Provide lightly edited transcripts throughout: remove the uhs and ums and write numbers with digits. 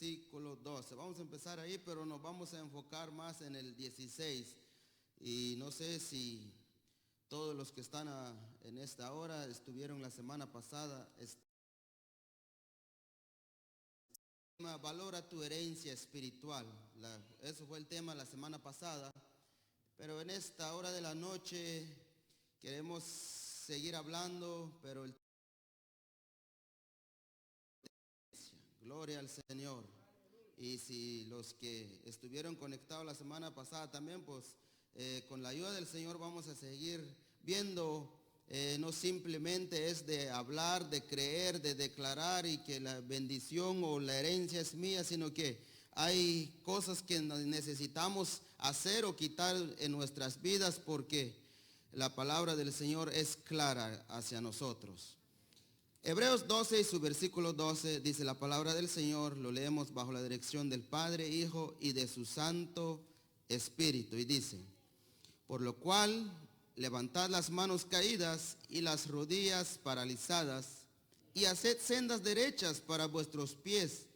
versículo 12. Vamos a empezar ahí, pero nos vamos a enfocar más en el 16. Y no sé si todos los que están en esta hora estuvieron la semana pasada. Valora tu herencia espiritual. Eso fue el tema la semana pasada. Pero en esta hora de la noche queremos seguir hablando, pero gloria al Señor. Y si los que estuvieron conectados la semana pasada también, pues con la ayuda del Señor vamos a seguir viendo. No simplemente es de hablar, de creer, de declarar y que la bendición o la herencia es mía, sino que hay cosas que necesitamos hacer o quitar en nuestras vidas porque la palabra del Señor es clara hacia nosotros. Hebreos 12 y su versículo 12 dice la palabra del Señor, lo leemos bajo la dirección del Padre, Hijo y de su Santo Espíritu. Y dice, por lo cual levantad las manos caídas y las rodillas paralizadas y haced sendas derechas para vuestros pies,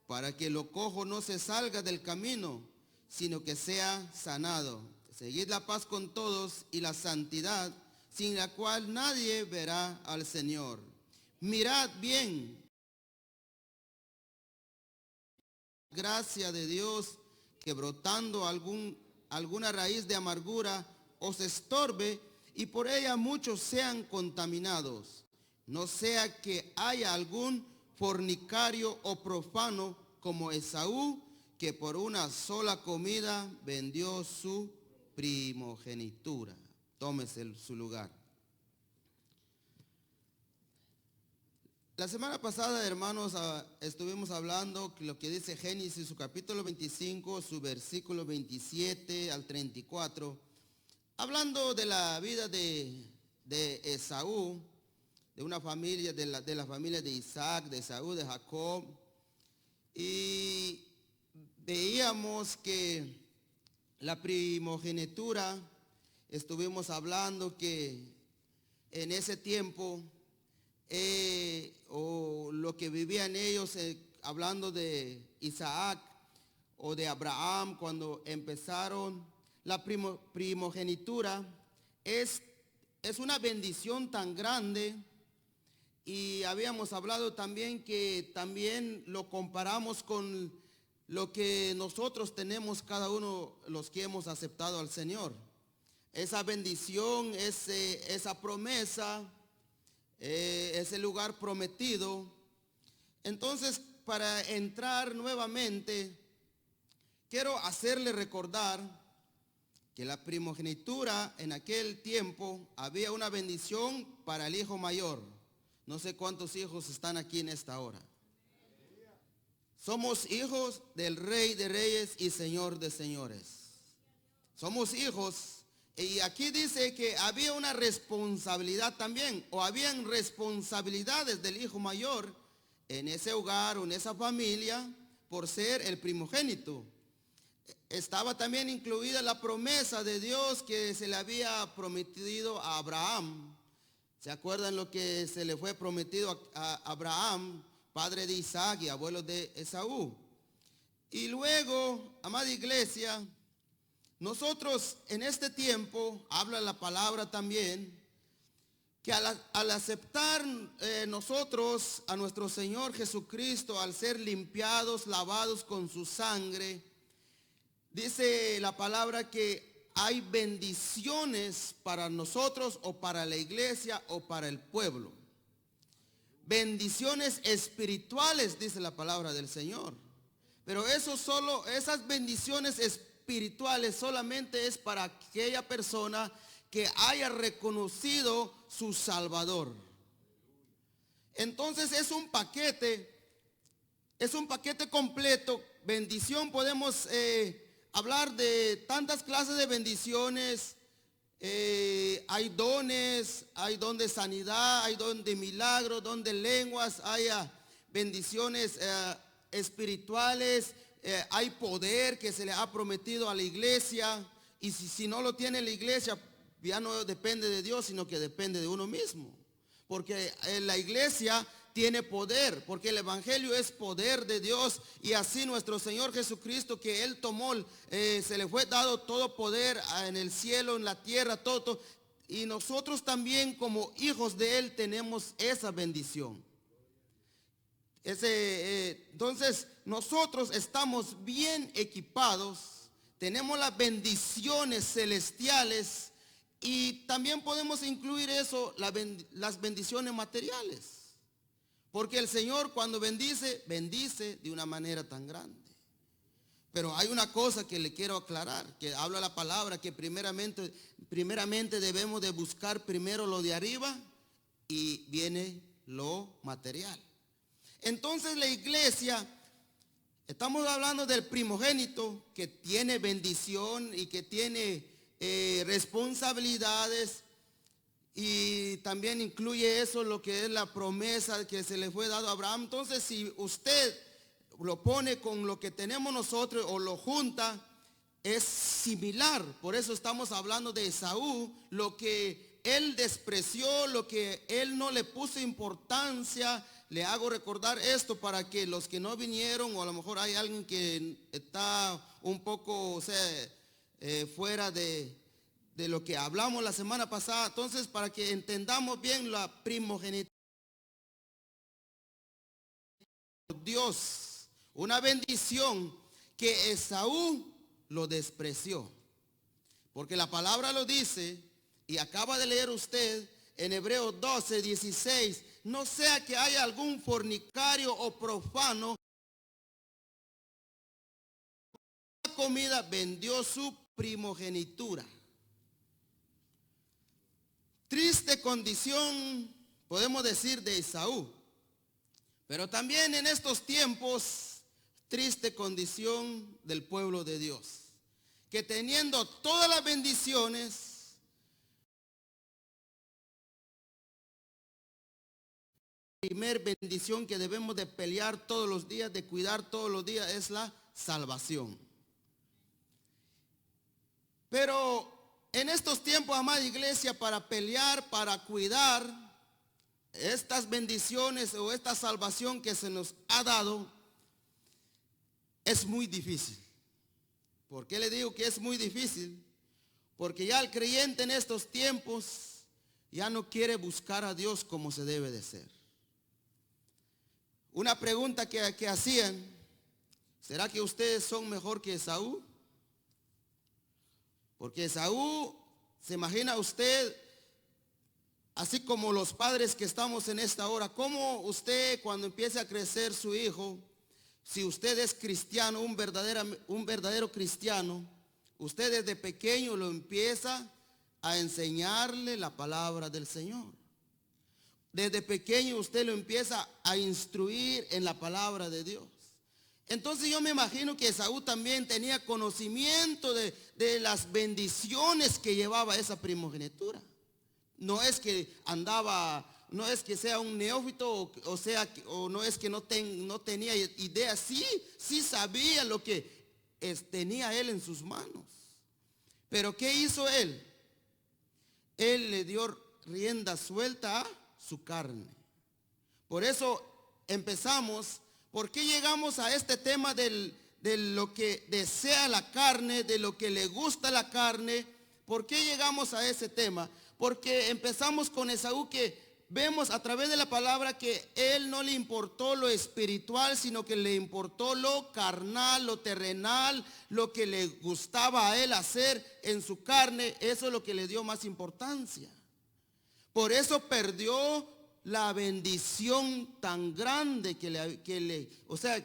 para que lo cojo no se salga del camino, sino que sea sanado. Seguid la paz con todos y la santidad, sin la cual nadie verá al Señor. Mirad bien, gracia de Dios, que brotando alguna raíz de amargura os estorbe y por ella muchos sean contaminados. No sea que haya algún fornicario o profano como Esaú, que por una sola comida vendió su primogenitura. Tómese su lugar. La semana pasada, hermanos, estuvimos hablando lo que dice Génesis, su capítulo 25, su versículo 27 al 34, hablando de la vida de Esaú, de una familia, de la familia de Isaac, de Esaú, de Jacob, y veíamos que la primogenitura, estuvimos hablando que en ese tiempo, o lo que vivían ellos, hablando de Isaac o de Abraham, cuando empezaron la primogenitura, es una bendición tan grande. Y habíamos hablado también que también lo comparamos con lo que nosotros tenemos cada uno los que hemos aceptado al Señor. Esa bendición, esa promesa, ese lugar prometido. Entonces, para entrar nuevamente, quiero hacerle recordar que la primogenitura en aquel tiempo había una bendición para el hijo mayor. No sé cuántos hijos están aquí en esta hora. Somos hijos del Rey de Reyes y Señor de Señores. Somos hijos. Y aquí dice que había una responsabilidad también, o habían responsabilidades del hijo mayor en ese hogar o en esa familia por ser el primogénito. Estaba también incluida la promesa de Dios que se le había prometido a Abraham. ¿Se acuerdan lo que se le fue prometido a Abraham, padre de Isaac y abuelo de Esaú? Y luego, amada iglesia, nosotros en este tiempo, habla la palabra también, que al aceptar nosotros a nuestro Señor Jesucristo, al ser limpiados, lavados con su sangre, dice la palabra que hay bendiciones para nosotros o para la iglesia o para el pueblo. Bendiciones espirituales, dice la palabra del Señor. Pero esas bendiciones espirituales solamente es para aquella persona que haya reconocido su Salvador. Entonces es un paquete completo. Bendición, podemos hablar de tantas clases de bendiciones. Hay dones, hay don de sanidad, hay don de milagros, don de lenguas, hay bendiciones espirituales, hay poder que se le ha prometido a la iglesia. Y si no lo tiene la iglesia, ya no depende de Dios, sino que depende de uno mismo. Porque la iglesia tiene poder, porque el evangelio es poder de Dios. Y así nuestro Señor Jesucristo, que Él tomó, se le fue dado todo poder en el cielo, en la tierra, todo. Y nosotros también como hijos de Él tenemos esa bendición. Entonces nosotros estamos bien equipados, tenemos las bendiciones celestiales y también podemos incluir eso, las bendiciones materiales. Porque el Señor cuando bendice, bendice de una manera tan grande. Pero hay una cosa que le quiero aclarar, que habla la palabra, que primeramente debemos de buscar primero lo de arriba y viene lo material. Entonces la iglesia, estamos hablando del primogénito que tiene bendición y que tiene responsabilidades, y también incluye eso lo que es la promesa que se le fue dado a Abraham. Entonces si usted lo pone con lo que tenemos nosotros o lo junta, es similar. Por eso estamos hablando de Esaú, lo que él despreció, lo que él no le puso importancia. Le hago recordar esto para que los que no vinieron, o a lo mejor hay alguien que está un poco, o sea, fuera de lo que hablamos la semana pasada. Entonces, para que entendamos bien la primogenitura de Dios, una bendición que Esaú lo despreció. Porque la palabra lo dice, y acaba de leer usted en Hebreos 12, 16, no sea que haya algún fornicario o profano, la comida vendió su primogenitura. Triste condición, podemos decir, de Esaú. Pero también en estos tiempos, triste condición del pueblo de Dios, que teniendo todas las bendiciones, primer bendición que debemos de pelear todos los días, de cuidar todos los días, es la salvación. Pero en estos tiempos, amada iglesia, para pelear, para cuidar estas bendiciones o esta salvación que se nos ha dado, es muy difícil. ¿Por qué le digo que es muy difícil? Porque ya el creyente en estos tiempos ya no quiere buscar a Dios como se debe de ser. Una pregunta que hacían, ¿será que ustedes son mejor que Esaú? Porque Esaú, se imagina usted, así como los padres que estamos en esta hora, ¿cómo usted cuando empiece a crecer su hijo, si usted es cristiano, un verdadero cristiano, usted desde pequeño lo empieza a enseñarle la palabra del Señor? Desde pequeño usted lo empieza a instruir en la palabra de Dios. Entonces yo me imagino que Esaú también tenía conocimiento de las bendiciones que llevaba esa primogenitura. No es que andaba, no es que sea un neófito, o no es que no tenía idea. Sí sabía lo que tenía él en sus manos. Pero ¿qué hizo él? Él le dio rienda suelta a su carne. Por eso empezamos. ¿Por qué llegamos a este tema de lo que desea la carne, de lo que le gusta la carne? ¿Por qué llegamos a ese tema? Porque empezamos con Esaú, que vemos a través de la palabra que él no le importó lo espiritual, sino que le importó lo carnal, lo terrenal, lo que le gustaba a él hacer en su carne. Eso es lo que le dio más importancia. Por eso perdió la bendición tan grande o sea,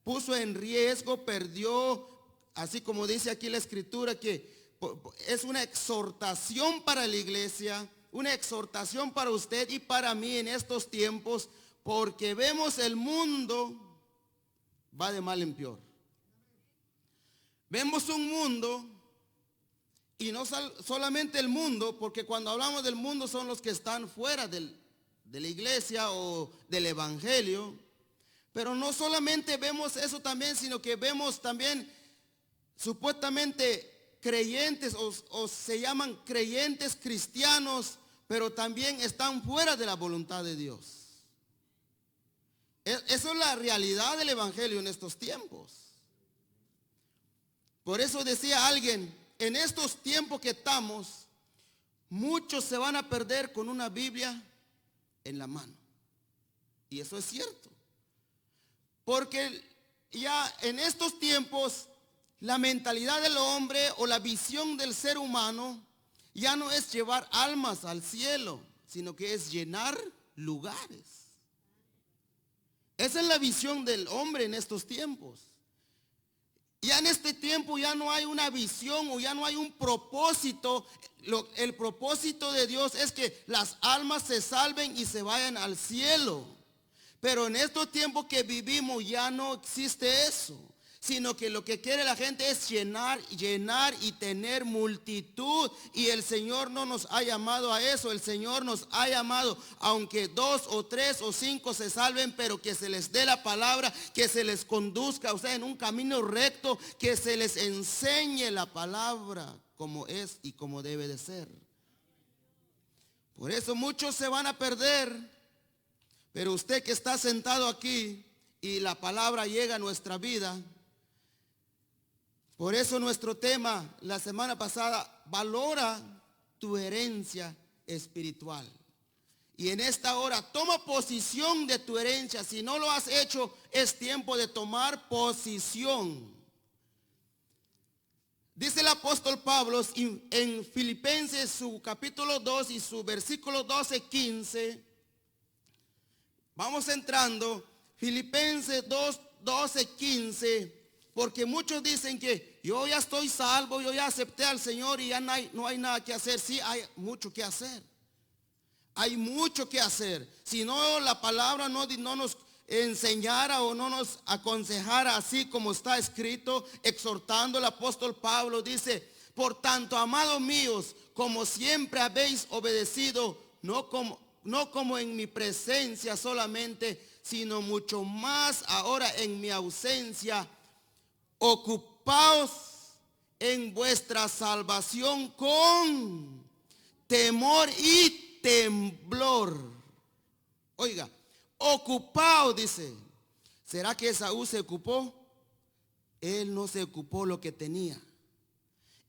puso en riesgo, perdió, así como dice aquí la escritura, que es una exhortación para la iglesia, una exhortación para usted y para mí en estos tiempos, porque vemos el mundo va de mal en peor. Vemos un mundo. Y no solamente el mundo, porque cuando hablamos del mundo son los que están fuera de la iglesia o del evangelio. Pero no solamente vemos eso también, sino que vemos también supuestamente creyentes o se llaman creyentes cristianos, pero también están fuera de la voluntad de Dios. Eso es la realidad del evangelio en estos tiempos. Por eso decía alguien, en estos tiempos que estamos, muchos se van a perder con una Biblia en la mano. Y eso es cierto. Porque ya en estos tiempos, la mentalidad del hombre o la visión del ser humano ya no es llevar almas al cielo, sino que es llenar lugares. Esa es la visión del hombre en estos tiempos. Ya en este tiempo ya no hay una visión o ya no hay un propósito. El propósito de Dios es que las almas se salven y se vayan al cielo. Pero en estos tiempos que vivimos ya no existe eso, sino que lo que quiere la gente es llenar y tener multitud. Y el Señor no nos ha llamado a eso. El Señor nos ha llamado, aunque 2 o 3 o 5 se salven, pero que se les dé la palabra, que se les conduzca a ustedes en un camino recto, que se les enseñe la palabra como es y como debe de ser. Por eso muchos se van a perder. Pero usted que está sentado aquí y la palabra llega a nuestra vida, por eso nuestro tema la semana pasada, valora tu herencia espiritual. Y en esta hora toma posición de tu herencia. Si no lo has hecho, es tiempo de tomar posición. Dice el apóstol Pablo en Filipenses su capítulo 2 y su versículo 12-15. Vamos entrando, Filipenses 2, 12, 15, porque muchos dicen que yo ya estoy salvo, yo ya acepté al Señor y ya no hay nada que hacer. Sí, hay mucho que hacer. Hay mucho que hacer. Si no, la palabra no nos enseñara o no nos aconsejara así como está escrito, exhortando el apóstol Pablo, dice, por tanto, amados míos, como siempre habéis obedecido, no como en mi presencia solamente, sino mucho más ahora en mi ausencia, ocupaos en vuestra salvación con temor y temblor. Oiga, ocupaos, dice. ¿Será que Esaú se ocupó? Él no se ocupó lo que tenía.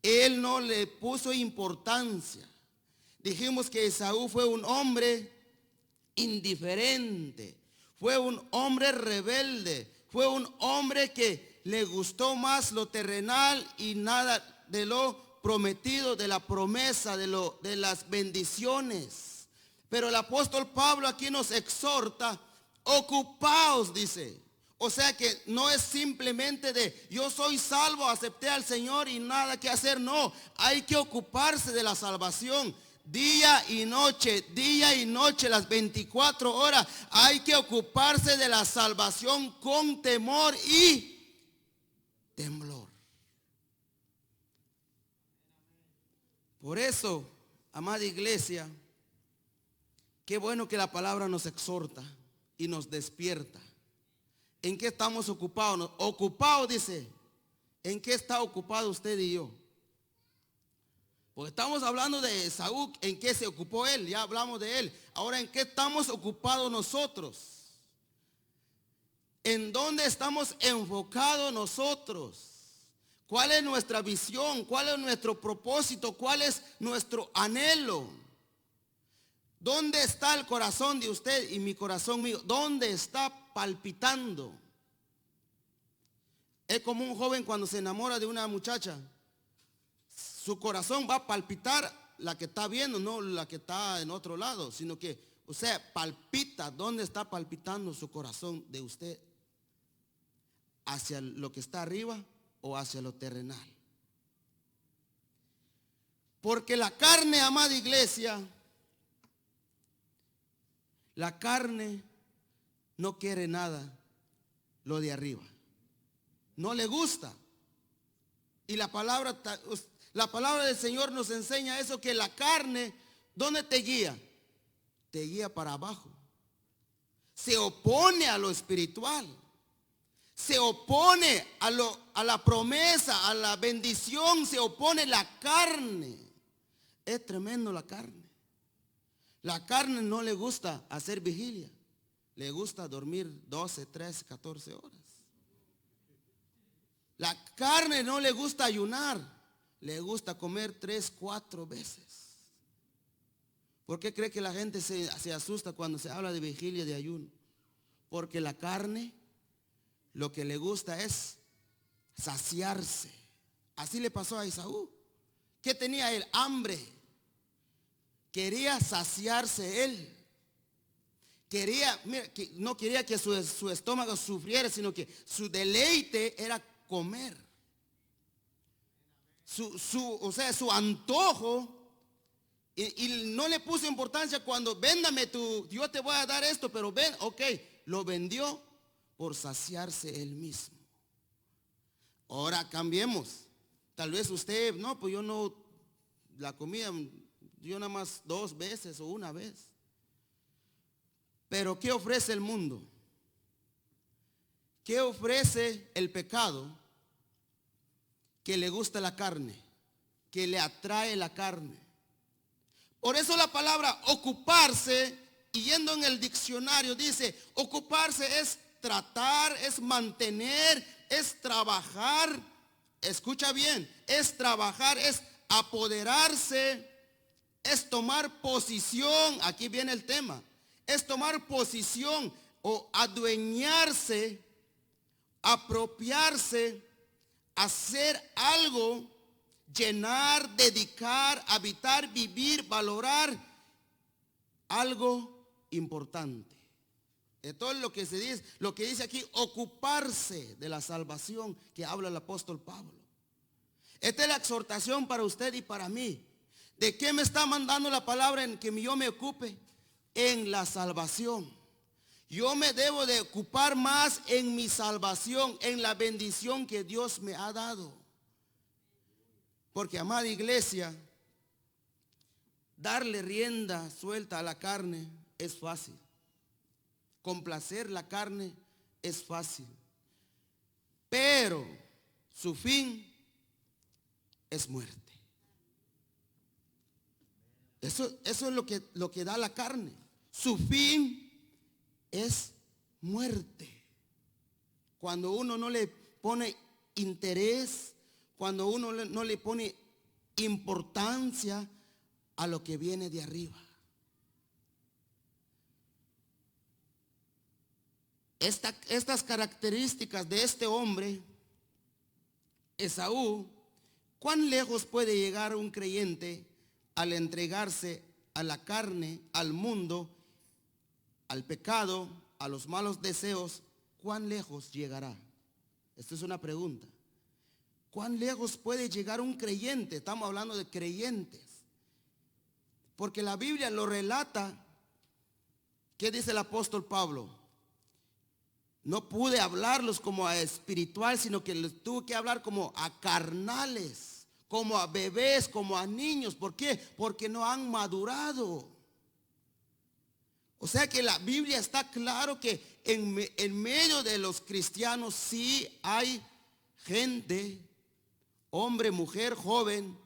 Él no le puso importancia. Dijimos que Esaú fue un hombre indiferente, fue un hombre rebelde, fue un hombre que le gustó más lo terrenal y nada de lo prometido, de la promesa, de las bendiciones. Pero el apóstol Pablo aquí nos exhorta, ocupaos, dice. O sea que no es simplemente de yo soy salvo, acepté al Señor y nada que hacer. No, hay que ocuparse de la salvación. Día y noche, las 24 horas, hay que ocuparse de la salvación con temor y temblor. Por eso, amada iglesia, qué bueno que la palabra nos exhorta y nos despierta. ¿En qué estamos ocupados? Ocupados, dice. ¿En qué está ocupado usted y yo? Porque estamos hablando de Esaú, ¿en qué se ocupó él? Ya hablamos de él. Ahora, ¿en qué estamos ocupados nosotros? ¿En dónde estamos enfocados nosotros? ¿Cuál es nuestra visión? ¿Cuál es nuestro propósito? ¿Cuál es nuestro anhelo? ¿Dónde está el corazón de usted y mi corazón mío? ¿Dónde está palpitando? Es como un joven cuando se enamora de una muchacha. Su corazón va a palpitar la que está viendo, no la que está en otro lado, sino que, o sea, palpita. ¿Dónde está palpitando su corazón de usted? ¿Hacia lo que está arriba o hacia lo terrenal? Porque la carne, amada iglesia, la carne no quiere nada lo de arriba. No le gusta. Y la palabra del Señor nos enseña eso, que la carne, ¿dónde te guía? Te guía para abajo. Se opone a lo espiritual. Se opone a la promesa, a la bendición, se opone la carne. Es tremendo la carne. La carne no le gusta hacer vigilia. le gusta dormir 12, 13, 14 horas. La carne no le gusta ayunar, le gusta comer 3, 4 veces. ¿Por qué cree que la gente se asusta cuando se habla de vigilia de ayuno? Porque la carne lo que le gusta es saciarse. Así le pasó a Esaú. ¿Qué tenía él? Hambre. Quería saciarse él. No quería que su estómago sufriera, sino que su deleite era comer. Su antojo. Y no le puso importancia cuando véndame yo te voy a dar esto, pero ven, ok, lo vendió por saciarse él mismo. Ahora cambiemos. Tal vez usted, no, pues yo no, la comida, yo nada más 2 veces o 1 vez. Pero ¿qué ofrece el mundo? ¿Qué ofrece el pecado? Que le gusta la carne, que le atrae la carne. Por eso la palabra ocuparse, y yendo en el diccionario dice, ocuparse es tratar, es mantener, es trabajar. Escucha bien, es trabajar, es apoderarse, es tomar posición. Aquí viene el tema. Es tomar posición o adueñarse, apropiarse, hacer algo, llenar, dedicar, habitar, vivir, valorar algo importante. Esto es lo que dice aquí, ocuparse de la salvación que habla el apóstol Pablo. Esta es la exhortación para usted y para mí. ¿De qué me está mandando la palabra en que yo me ocupe? En la salvación. Yo me debo de ocupar más en mi salvación, en la bendición que Dios me ha dado. Porque, amada iglesia, darle rienda suelta a la carne es fácil. Complacer la carne es fácil. Pero su fin es muerte. Eso es lo que da la carne. Su fin es muerte. Cuando uno no le pone interés, cuando uno no le pone importancia a lo que viene de arriba. Estas características de este hombre, Esaú, ¿cuán lejos puede llegar un creyente al entregarse a la carne, al mundo, al pecado, a los malos deseos? ¿Cuán lejos llegará? Esta es una pregunta. ¿Cuán lejos puede llegar un creyente? Estamos hablando de creyentes. Porque la Biblia lo relata. ¿Qué dice el apóstol Pablo? No pude hablarlos como a espiritual, sino que les tuve que hablar como a carnales, como a bebés, como a niños. ¿Por qué? Porque no han madurado. O sea que la Biblia está claro que en medio de los cristianos sí hay gente, hombre, mujer, joven,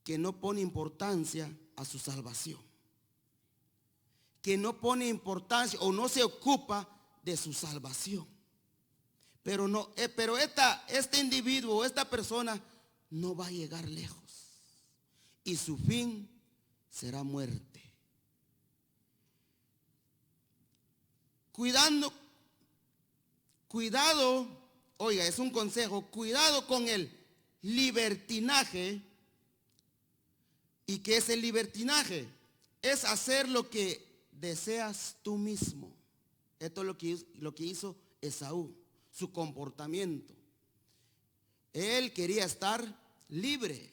que no pone importancia a su salvación. Que no pone importancia o no se ocupa de su salvación. Pero este individuo, esta persona no va a llegar lejos. Y su fin será muerte. Cuidado, oiga, es un consejo, cuidado con el libertinaje. ¿Y qué es el libertinaje? Es hacer lo que deseas tú mismo. Esto es lo que hizo Esaú, su comportamiento. Él quería estar libre.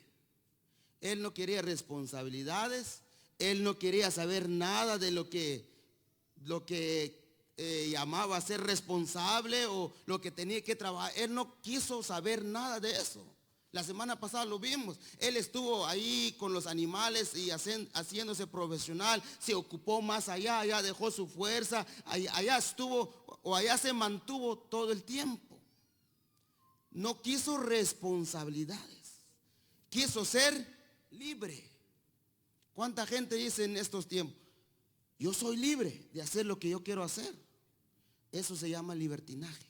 Él no quería responsabilidades. Él no quería saber nada de lo que llamaba ser responsable o lo que tenía que trabajar. Él no quiso saber nada de eso. La semana pasada lo vimos. Él estuvo ahí con los animales y haciéndose profesional. Se ocupó más allá, allá dejó su fuerza. Allá estuvo o allá se mantuvo todo el tiempo. No quiso responsabilidades. Quiso ser libre. ¿Cuánta gente dice en estos tiempos? Yo soy libre de hacer lo que yo quiero hacer. Eso se llama libertinaje.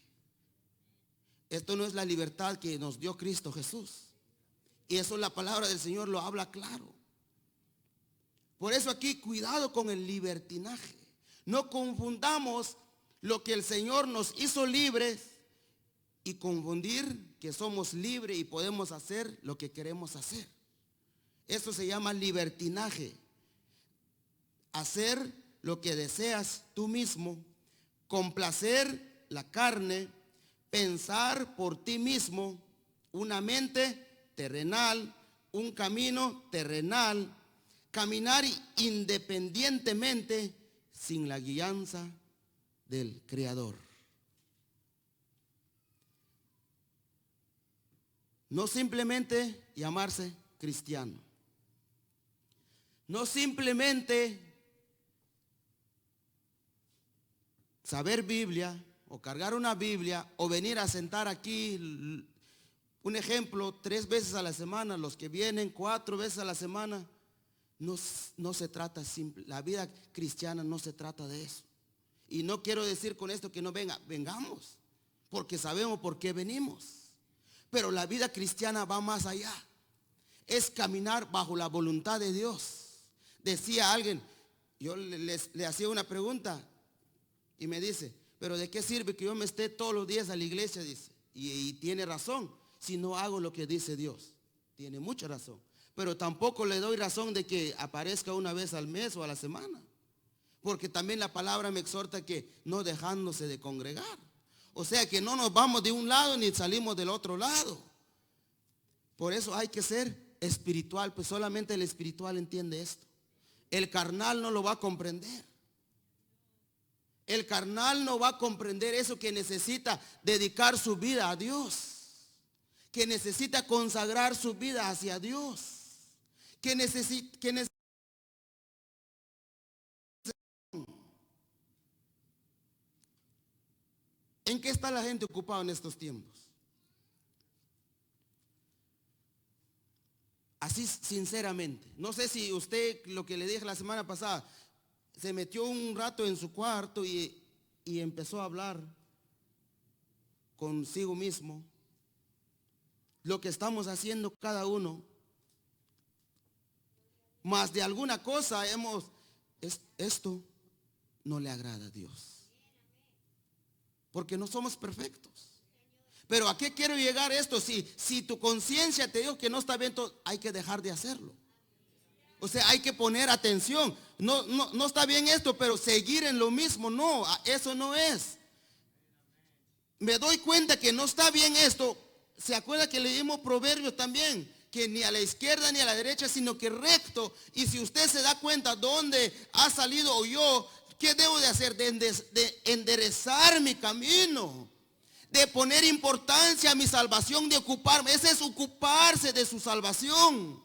Esto no es la libertad que nos dio Cristo Jesús. Y eso la palabra del Señor lo habla claro. Por eso aquí cuidado con el libertinaje. No confundamos lo que el Señor nos hizo libres y confundir que somos libres y podemos hacer lo que queremos hacer. Eso se llama libertinaje. Hacer lo que deseas tú mismo, complacer la carne, pensar por ti mismo, una mente terrenal, un camino terrenal, caminar independientemente sin la guianza del Creador. No simplemente llamarse cristiano. No simplemente saber Biblia o cargar una Biblia o venir a sentar aquí, un ejemplo, 3 veces a la semana, los que vienen 4 veces a la semana. No se trata simple. La vida cristiana no se trata de eso. Y no quiero decir con esto que no vengamos, porque sabemos por qué venimos. Pero la vida cristiana va más allá. Es caminar bajo la voluntad de Dios. Decía alguien, yo le hacía una pregunta y me dice, pero ¿de qué sirve que yo me esté todos los días a la iglesia? Dice, y tiene razón, si no hago lo que dice Dios. Tiene mucha razón. Pero tampoco le doy razón de que aparezca una vez al mes o a la semana. Porque también la palabra me exhorta que no dejándose de congregar. O sea que no nos vamos de un lado ni salimos del otro lado. Por eso hay que ser espiritual, pues solamente el espiritual entiende esto. El carnal no lo va a comprender. El carnal no va a comprender eso, que necesita dedicar su vida a Dios, que necesita consagrar su vida hacia Dios, que necesita. ¿En qué está la gente ocupada en estos tiempos? Así sinceramente. No sé si usted, lo que le dije la semana pasada, se metió un rato en su cuarto y empezó a hablar consigo mismo. Lo que estamos haciendo cada uno. Más de alguna cosa esto no le agrada a Dios. Porque no somos perfectos. Pero ¿a qué quiero llegar esto? Si tu conciencia te dijo que no está bien, hay que dejar de hacerlo. O sea, hay que poner atención. No está bien esto, pero seguir en lo mismo, no, eso no es. Me doy cuenta que no está bien esto. ¿Se acuerda que leímos Proverbios también? Que ni a la izquierda ni a la derecha, sino que recto. Y si usted se da cuenta dónde ha salido o yo, ¿qué debo de hacer? De enderezar mi camino. De poner importancia a mi salvación, de ocuparme. Ese es ocuparse de su salvación.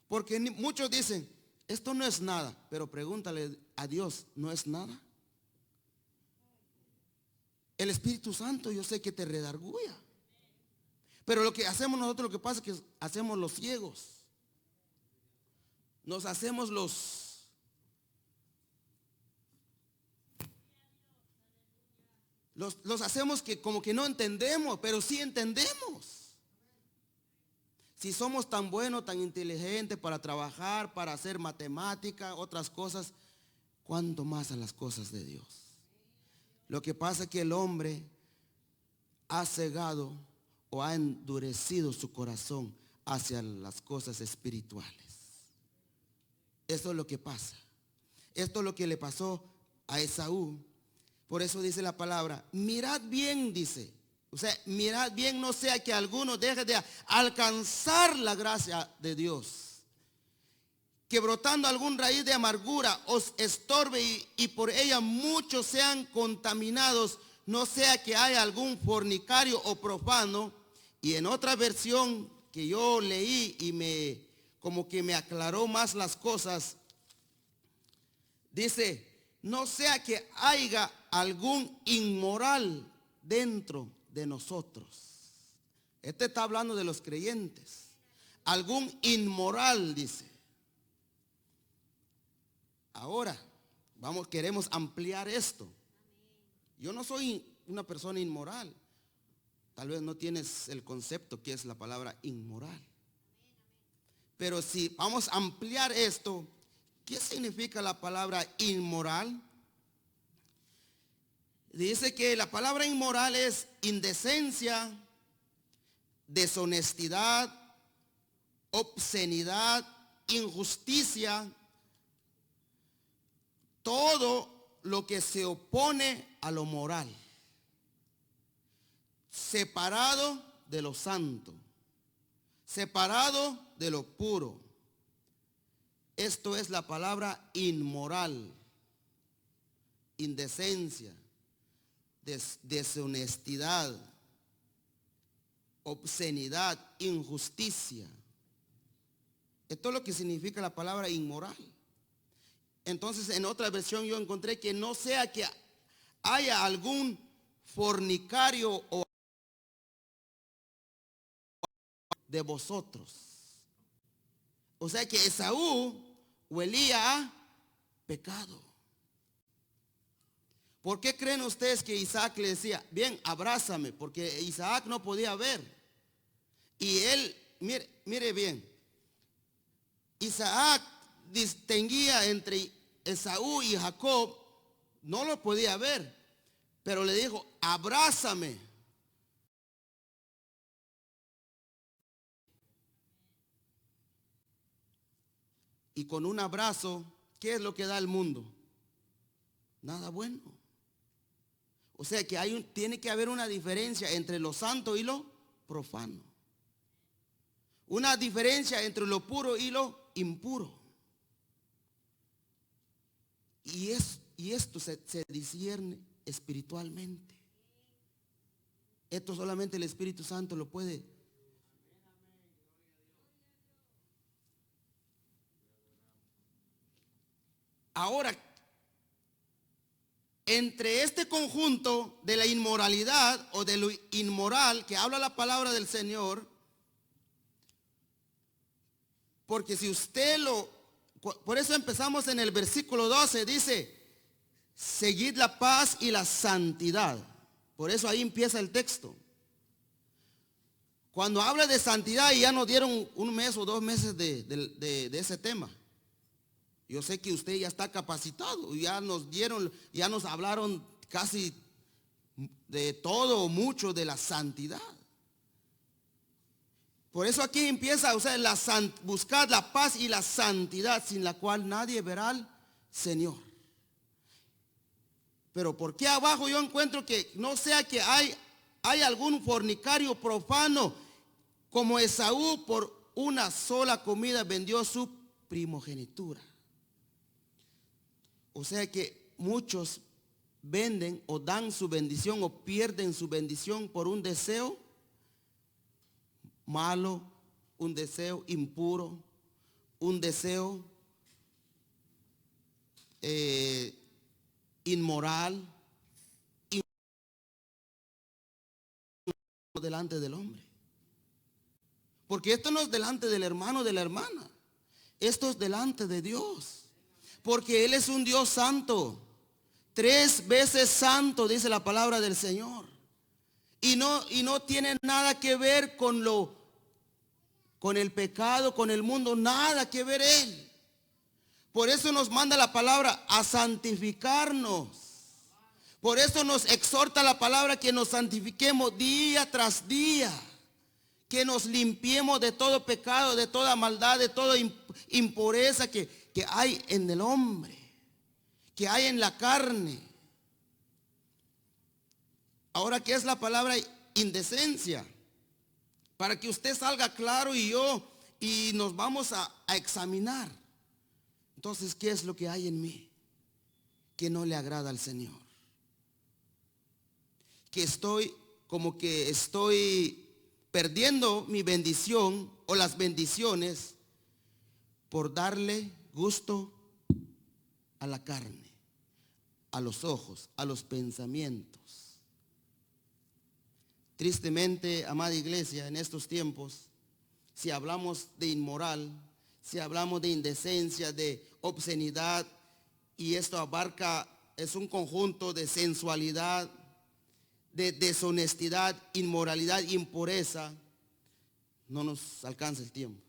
Porque muchos dicen, esto no es nada. Pero pregúntale a Dios, ¿no es nada? El Espíritu Santo yo sé que te redarguya. Pero lo que hacemos nosotros, lo que pasa es que hacemos los ciegos. Nos hacemos los hacemos que como que no entendemos, pero sí entendemos. Si somos tan buenos, tan inteligentes para trabajar, para hacer matemática, otras cosas, ¿cuánto más a las cosas de Dios? Lo que pasa es que el hombre ha cegado o ha endurecido su corazón hacia las cosas espirituales. Eso es lo que pasa. Esto es lo que le pasó a Esaú. Por eso dice la palabra, mirad bien, dice. O sea, mirad bien, no sea que alguno deje de alcanzar la gracia de Dios, que brotando algún raíz de amargura os estorbe y por ella muchos sean contaminados, no sea que haya algún fornicario o profano. Y en otra versión que yo leí y como que me aclaró más las cosas, dice, no sea que haya algún inmoral dentro de nosotros. Este está hablando de los creyentes. Algún inmoral, dice. Ahora, queremos ampliar esto. Yo no soy una persona inmoral. Tal vez no tienes el concepto que es la palabra inmoral. Pero si vamos a ampliar esto, ¿qué significa la palabra inmoral? Dice que la palabra inmoral es indecencia, deshonestidad, obscenidad, injusticia, todo lo que se opone a lo moral, separado de lo santo, separado de lo puro. Esto es la palabra inmoral, indecencia, deshonestidad, obscenidad, injusticia. Esto es lo que significa la palabra inmoral. Entonces, en otra versión yo encontré que no sea que haya algún fornicario o de vosotros. O sea que Esaú huelía a pecado. ¿Por qué creen ustedes que Isaac le decía, bien, abrázame? Porque Isaac no podía ver. Y él, mire bien, Isaac distinguía entre Esaú y Jacob, no lo podía ver, pero le dijo, abrázame. Y con un abrazo, ¿qué es lo que da el mundo? Nada bueno. O sea que tiene que haber una diferencia entre lo santo y lo profano. Una diferencia entre lo puro y lo impuro. Y esto se discierne espiritualmente. Esto solamente el Espíritu Santo lo puede. Ahora, entre este conjunto de la inmoralidad o de lo inmoral que habla la palabra del Señor, porque si usted por eso empezamos en el versículo 12, dice, seguid la paz y la santidad. Por eso ahí empieza el texto. Cuando habla de santidad, y ya nos dieron 1 mes o 2 meses de ese tema. Yo sé que usted ya está capacitado, ya nos hablaron casi de todo o mucho de la santidad. Por eso aquí empieza, o sea, buscar la paz y la santidad, sin la cual nadie verá al Señor. Pero ¿por qué abajo yo encuentro que no sea que hay algún fornicario profano como Esaú por una sola comida vendió su primogenitura? O sea que muchos venden o dan su bendición o pierden su bendición por un deseo malo, un deseo impuro, un deseo inmoral, delante del hombre. Porque esto no es delante del hermano o de la hermana, esto es delante de Dios. Porque Él es un Dios santo, 3 veces santo, dice la palabra del Señor. Y no tiene nada que ver con el pecado, con el mundo, nada que ver Él. Por eso nos manda la palabra a santificarnos. Por eso nos exhorta la palabra que nos santifiquemos día tras día. Que nos limpiemos de todo pecado, de toda maldad, de toda impureza que hay en el hombre, que hay en la carne. Ahora, ¿qué es la palabra indecencia? Para que usted salga claro y nos vamos a examinar. Entonces, ¿qué es lo que hay en mí que no le agrada al Señor? Que estoy perdiendo mi bendición o las bendiciones por darle gusto a la carne, a los ojos, a los pensamientos. Tristemente, amada iglesia, en estos tiempos, si hablamos de inmoral, si hablamos de indecencia, de obscenidad, y esto abarca, es un conjunto de sensualidad, de deshonestidad, inmoralidad, impureza. No nos alcanza el tiempo.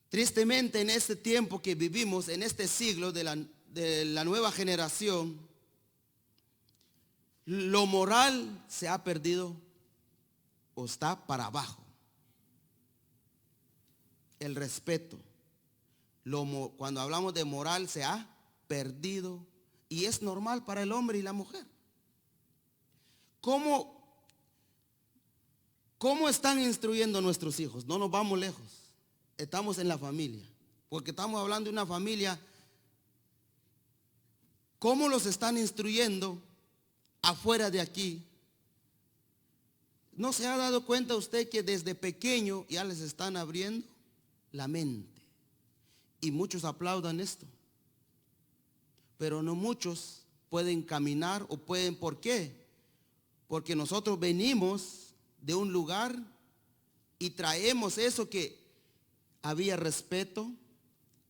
Tristemente, en este tiempo que vivimos, en este siglo de la nueva generación, lo moral se ha perdido o está para abajo. El respeto, cuando hablamos de moral, se ha perdido y es normal para el hombre y la mujer. ¿Cómo están instruyendo a nuestros hijos? No nos vamos lejos. Estamos en la familia, porque estamos hablando de una familia. ¿Cómo los están instruyendo afuera de aquí? ¿No se ha dado cuenta usted que desde pequeño ya les están abriendo la mente? Y muchos aplaudan esto, pero no muchos pueden caminar o pueden. ¿Por qué? Porque nosotros venimos de un lugar y traemos eso, que había respeto,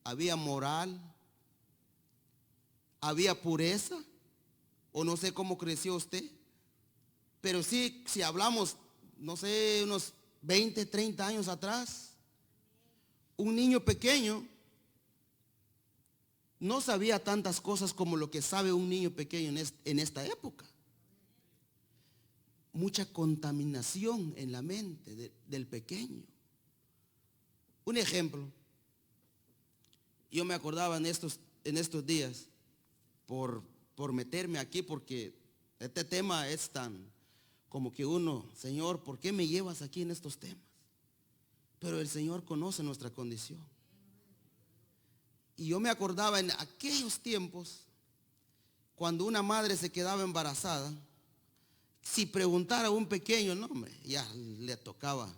había moral, había pureza, o no sé cómo creció usted, pero sí, si hablamos, no sé, unos 20, 30 años atrás, un niño pequeño no sabía tantas cosas como lo que sabe un niño pequeño en esta época. Mucha contaminación en la mente del pequeño. Un ejemplo, yo me acordaba en estos días, por meterme aquí, porque este tema es tan como que uno, Señor, ¿por qué me llevas aquí en estos temas? Pero el Señor conoce nuestra condición. Y yo me acordaba en aquellos tiempos, cuando una madre se quedaba embarazada, si preguntara a un pequeño, no, hombre, ya le tocaba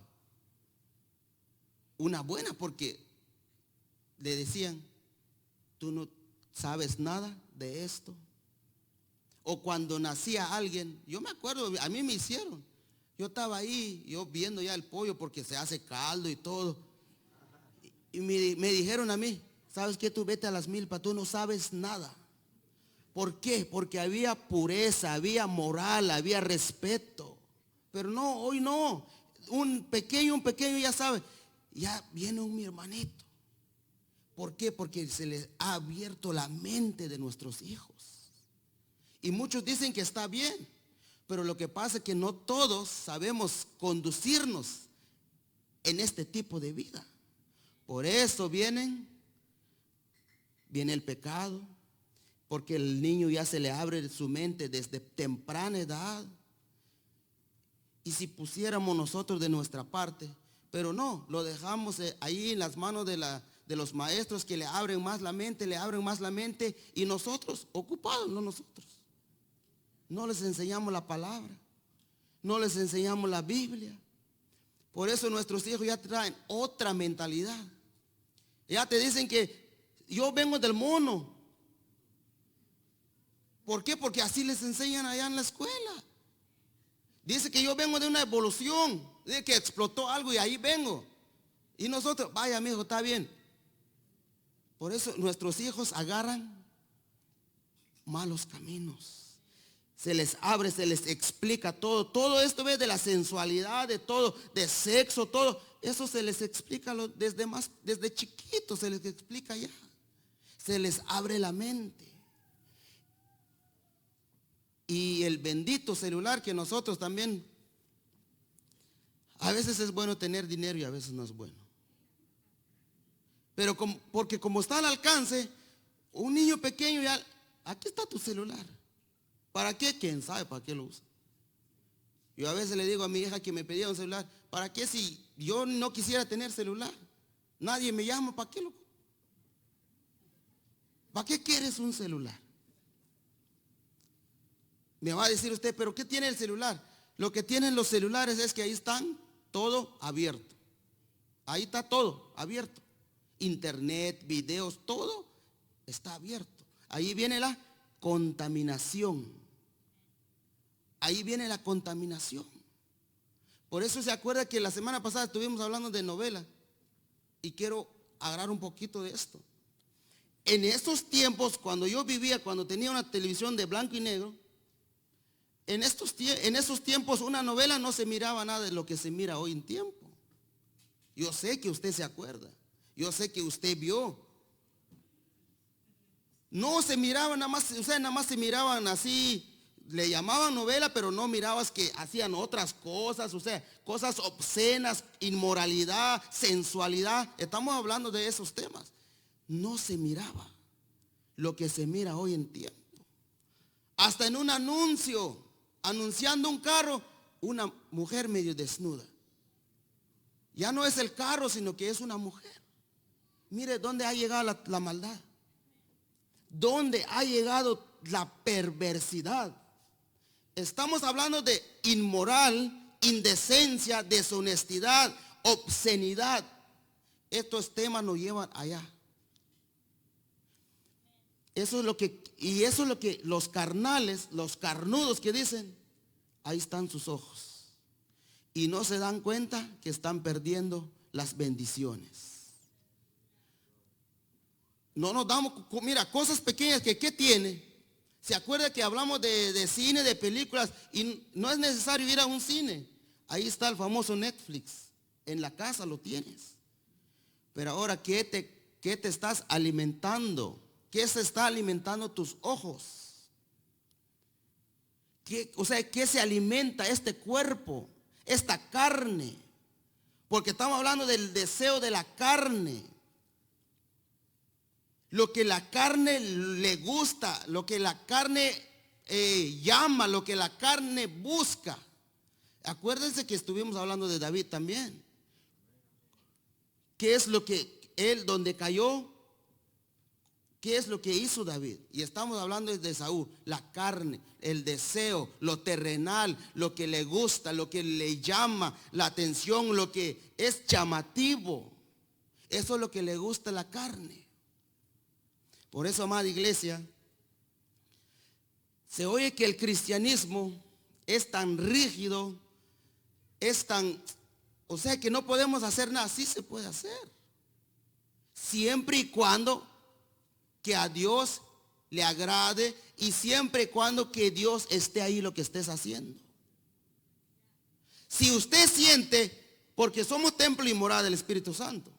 una buena, porque le decían, tú no sabes nada de esto. O cuando nacía alguien, yo me acuerdo, a mí me hicieron, yo estaba ahí, yo viendo ya el pollo porque se hace caldo y todo, y me dijeron a mí, ¿sabes qué? Tú vete a las milpas, tú no sabes nada. ¿Por qué? Porque había pureza, había moral, había respeto. Pero no, hoy no. Un pequeño ya sabe, ya viene mi hermanito. ¿Por qué? Porque se les ha abierto la mente de nuestros hijos. Y muchos dicen que está bien, pero lo que pasa es que no todos sabemos conducirnos en este tipo de vida. Por eso viene el pecado, porque el niño ya se le abre su mente desde temprana edad. Y si pusiéramos nosotros de nuestra parte, pero no, lo dejamos ahí en las manos de los maestros, que le abren más la mente, y nosotros, ocupados, no nosotros. No les enseñamos la palabra, no les enseñamos la Biblia. Por eso nuestros hijos ya traen otra mentalidad. Ya te dicen que yo vengo del mono. ¿Por qué? Porque así les enseñan allá en la escuela. Dice que yo vengo de una evolución, de que explotó algo y ahí vengo. Y nosotros, vaya, mi hijo, está bien. Por eso nuestros hijos agarran malos caminos. Se les abre, se les explica todo. Todo esto de la sensualidad, de todo, de sexo, todo. Eso se les explica desde chiquitos, se les explica ya. Se les abre la mente. Y el bendito celular, que nosotros también, a veces es bueno tener dinero y a veces no es bueno. Pero porque como está al alcance, un niño pequeño ya, aquí está tu celular. ¿Para qué? ¿Quién sabe para qué lo usa? Yo a veces le digo a mi hija que me pedía un celular, ¿para qué si yo no quisiera tener celular? Nadie me llama, ¿para qué ¿Para qué quieres un celular? Me va a decir usted, ¿pero qué tiene el celular? Lo que tienen los celulares es que ahí están todo abierto. Ahí está todo abierto. Internet, videos, todo está abierto. Ahí viene la contaminación. Ahí viene la contaminación. Por eso se acuerda que la semana pasada estuvimos hablando de novela. Y quiero agarrar un poquito de esto. en esos tiempos, cuando yo vivía, cuando tenía una televisión de blanco y negro, en esos tiempos una novela no se miraba nada de lo que se mira hoy en tiempo. Yo sé que usted se acuerda. Yo sé que usted vio. No se miraban nada más, o sea, nada más se miraban así, le llamaban novela, pero no mirabas que hacían otras cosas, o sea, cosas obscenas, inmoralidad, sensualidad. Estamos hablando de esos temas. No se miraba lo que se mira hoy en tiempo. Hasta en un anuncio, anunciando un carro, una mujer medio desnuda. Ya no es el carro, sino que es una mujer. Mire dónde ha llegado la maldad. Dónde ha llegado la perversidad. Estamos hablando de inmoral, indecencia, deshonestidad, obscenidad. Estos temas nos llevan allá. Eso es lo que los carnales, los carnudos que dicen, ahí están sus ojos. Y no se dan cuenta que están perdiendo las bendiciones. No nos damos, mira, cosas pequeñas que ¿qué tiene? Se acuerda que hablamos de cine, de películas, y no es necesario ir a un cine. Ahí está el famoso Netflix. En la casa lo tienes. Pero ahora, ¿qué te estás alimentando? ¿Qué se está alimentando tus ojos? ¿Qué se alimenta este cuerpo? Esta carne. Porque estamos hablando del deseo de la carne. Lo que la carne le gusta, lo que la carne llama, lo que la carne busca. Acuérdense que estuvimos hablando de David también. ¿Qué es lo que él, donde cayó? ¿Qué es lo que hizo David? Y estamos hablando de Saúl, la carne, el deseo, lo terrenal, lo que le gusta, lo que le llama la atención, lo que es llamativo. Eso es lo que le gusta a la carne. Por eso, amada iglesia, se oye que el cristianismo es tan rígido, es tan, o sea que no podemos hacer nada. Sí se puede hacer. Siempre y cuando que a Dios le agrade y siempre y cuando que Dios esté ahí lo que estés haciendo. Si usted siente, porque somos templo y morada del Espíritu Santo,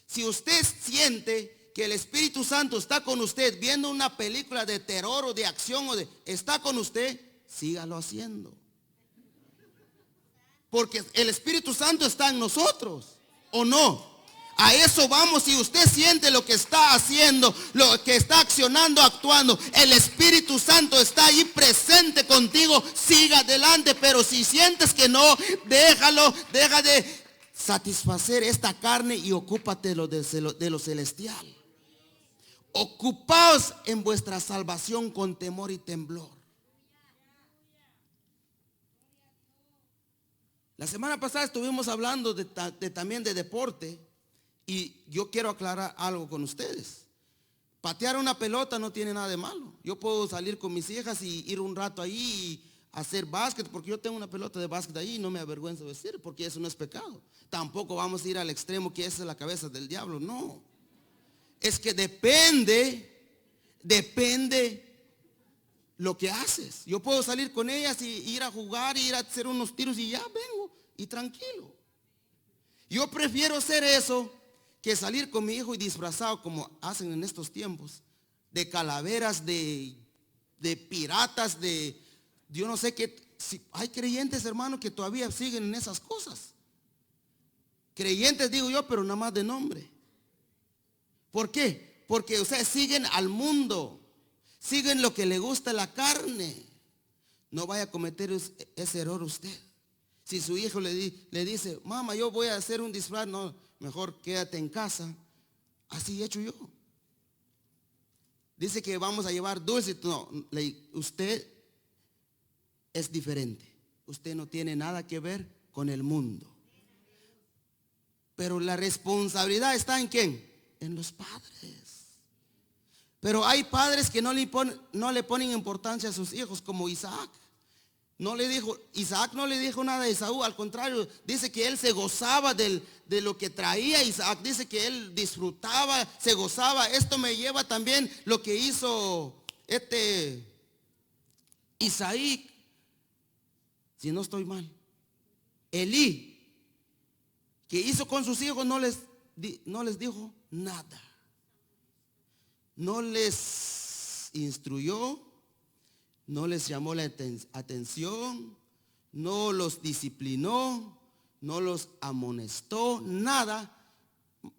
si usted siente que el Espíritu Santo está con usted viendo una película de terror o de acción está con usted, sígalo haciendo. Porque el Espíritu Santo está en nosotros, ¿o no? A eso vamos. Si usted siente lo que está haciendo, lo que está accionando, actuando, el Espíritu Santo está ahí presente contigo, siga adelante. Pero si sientes que no, déjalo, deja de satisfacer esta carne y ocúpate de lo celestial. Ocupaos en vuestra salvación con temor y temblor. La semana pasada estuvimos hablando también de deporte. Y yo quiero aclarar algo con ustedes. Patear una pelota no tiene nada de malo. Yo puedo salir con mis hijas y ir un rato ahí y hacer básquet, porque yo tengo una pelota de básquet ahí y no me avergüenzo de decir, porque eso no es pecado. Tampoco vamos a ir al extremo que esa es la cabeza del diablo, no. Es que depende lo que haces. Yo puedo salir con ellas y ir a jugar, ir a hacer unos tiros y ya vengo y tranquilo. Yo prefiero hacer eso que salir con mi hijo y disfrazado como hacen en estos tiempos, de calaveras, de piratas, yo no sé qué. Si hay creyentes, hermanos, que todavía siguen en esas cosas. Creyentes digo yo, pero nada más de nombre. ¿Por qué? Porque ustedes siguen al mundo, siguen lo que le gusta a la carne. No vaya a cometer ese error usted. Si su hijo le dice, mamá, yo voy a hacer un disfraz, no, mejor quédate en casa. Así he hecho yo. Dice que vamos a llevar dulces. No, usted es diferente. Usted no tiene nada que ver con el mundo. Pero la responsabilidad está en ¿quién? En los padres. Pero hay padres que no le ponen importancia a sus hijos, como Isaac. No le dijo, Isaac no le dijo nada a Esaú, al contrario, dice que él se gozaba de lo que traía Isaac, dice que él disfrutaba, se gozaba. Esto me lleva también lo que hizo Isaí, si no estoy mal, Elí, que hizo con sus hijos, no les dijo nada, no les instruyó, no les llamó la atención, no los disciplinó, no los amonestó, nada,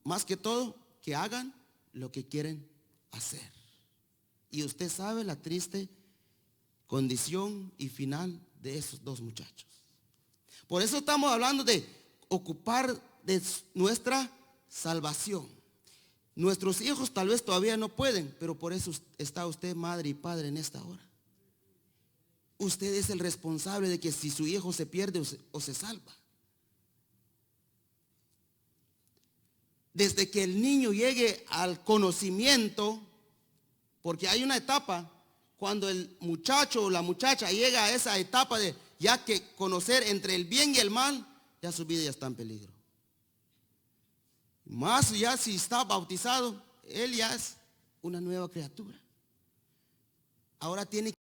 más que todo, que hagan lo que quieren hacer. Y usted sabe la triste condición y final de esos dos muchachos. Por eso estamos hablando de ocupar de nuestra salvación. Nuestros hijos tal vez todavía no pueden, pero por eso está usted, madre y padre, en esta hora. Usted es el responsable de que si su hijo se pierde o se salva. Desde que el niño llegue al conocimiento, porque hay una etapa cuando el muchacho o la muchacha llega a esa etapa de ya que conocer entre el bien y el mal, ya su vida ya está en peligro. Más ya si está bautizado, él ya es una nueva criatura. Ahora tiene que...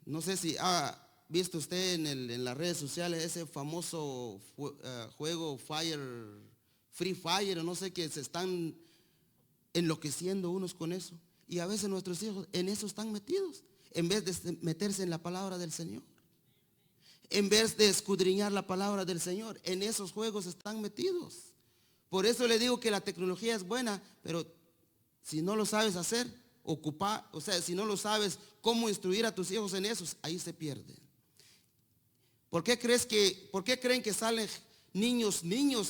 No sé si ha visto usted en las redes sociales ese famoso juego Free Fire, o no sé, que se están enloqueciendo unos con eso. Y a veces nuestros hijos en eso están metidos, en vez de meterse en la palabra del Señor. En vez de escudriñar la palabra del Señor, en esos juegos están metidos. Por eso le digo que la tecnología es buena, pero si no lo sabes hacer, si no lo sabes cómo instruir a tus hijos en eso, ahí se pierde. ¿Por qué creen que salen niños,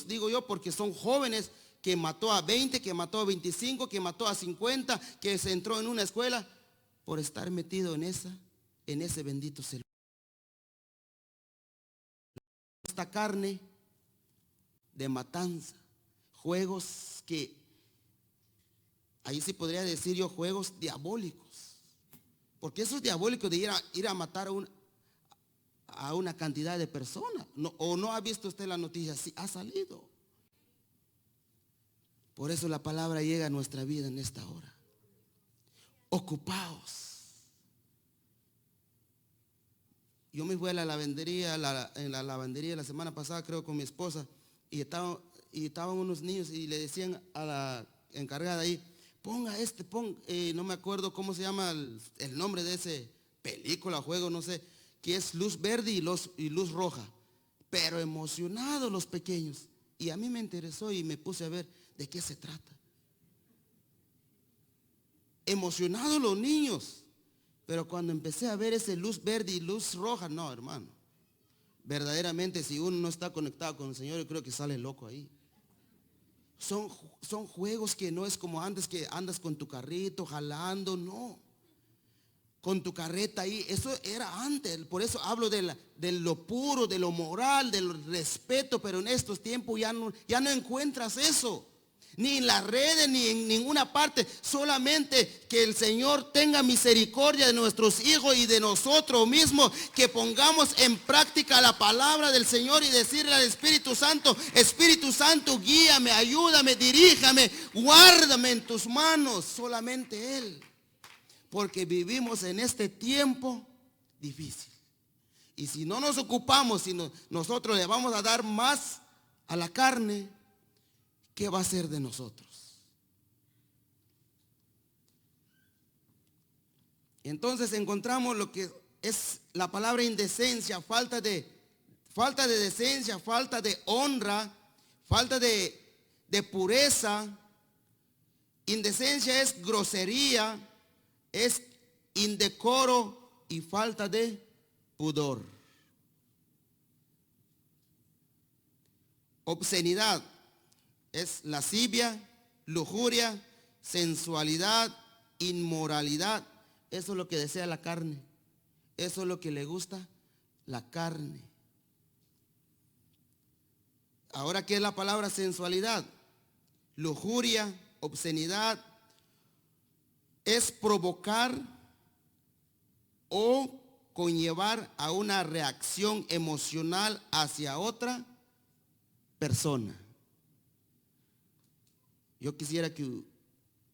digo yo? Porque son jóvenes que mató a 20, que mató a 25, que mató a 50, que se entró en una escuela por estar metido en ese bendito celular. Esta carne de matanza, juegos que, ahí sí podría decir yo, juegos diabólicos, porque eso es diabólico de ir a matar a una cantidad de personas. ¿O no ha visto usted la noticia? Sí, ha salido. Por eso la palabra llega a nuestra vida en esta hora. Ocupaos. Yo me fui a la lavandería, en la lavandería la semana pasada, creo, con mi esposa, y estaban unos niños y le decían a la encargada ahí, ponga no me acuerdo cómo se llama el nombre de ese película, juego, no sé, que es luz verde y luz roja. Pero emocionados los pequeños. Y a mí me interesó y me puse a ver de qué se trata. Emocionados los niños. Pero cuando empecé a ver ese luz verde y luz roja, no, hermano. Verdaderamente, si uno no está conectado con el Señor, yo creo que sale loco ahí. Son juegos que no es como antes, que andas con tu carrito jalando, no. Con tu carreta ahí, eso era antes. Por eso hablo de lo puro, de lo moral, del respeto. Pero en estos tiempos ya no encuentras eso. Ni en las redes, ni en ninguna parte. Solamente que el Señor tenga misericordia de nuestros hijos y de nosotros mismos. Que pongamos en práctica la palabra del Señor y decirle al Espíritu Santo, guíame, ayúdame, diríjame, guárdame en tus manos. Solamente Él. Porque vivimos en este tiempo difícil. Y si no nos ocupamos, si nosotros le vamos a dar más a la carne, ¿qué va a ser de nosotros? Entonces encontramos lo que es la palabra indecencia, falta de decencia, falta de honra, falta de pureza. Indecencia es grosería, es indecoro y falta de pudor. Obscenidad es lascivia, lujuria, sensualidad, inmoralidad. Eso es lo que desea la carne. Eso es lo que le gusta la carne. Ahora, ¿qué es la palabra sensualidad? Lujuria, obscenidad, es provocar o conllevar a una reacción emocional hacia otra persona. Yo quisiera que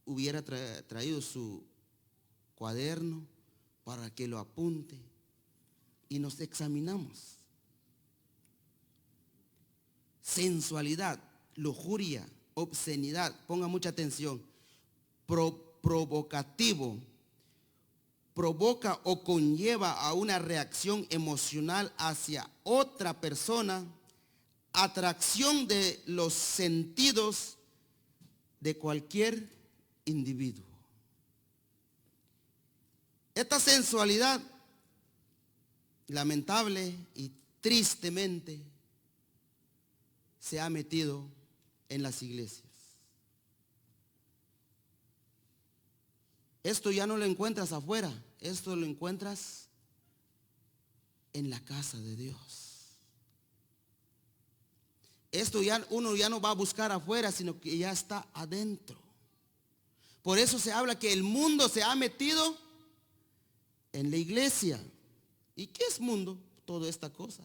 hubiera traído su cuaderno para que lo apunte y nos examinamos. Sensualidad, lujuria, obscenidad, ponga mucha atención. Provocativo, provoca o conlleva a una reacción emocional hacia otra persona, atracción de los sentidos de cualquier individuo. Esta sensualidad, lamentable y tristemente, se ha metido en las iglesias. Esto ya no lo encuentras afuera, esto lo encuentras en la casa de Dios. Esto ya uno ya no va a buscar afuera, sino que ya está adentro. Por eso se habla que el mundo se ha metido en la iglesia. ¿Y qué es mundo? Toda esta cosa,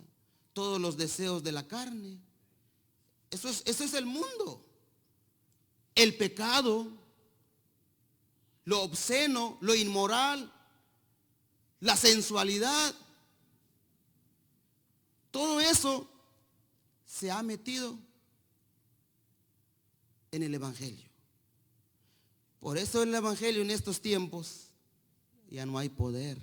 todos los deseos de la carne. Eso es el mundo. El pecado, lo obsceno, lo inmoral, la sensualidad. Todo eso se ha metido en el evangelio. Por eso el evangelio en estos tiempos ya no hay poder.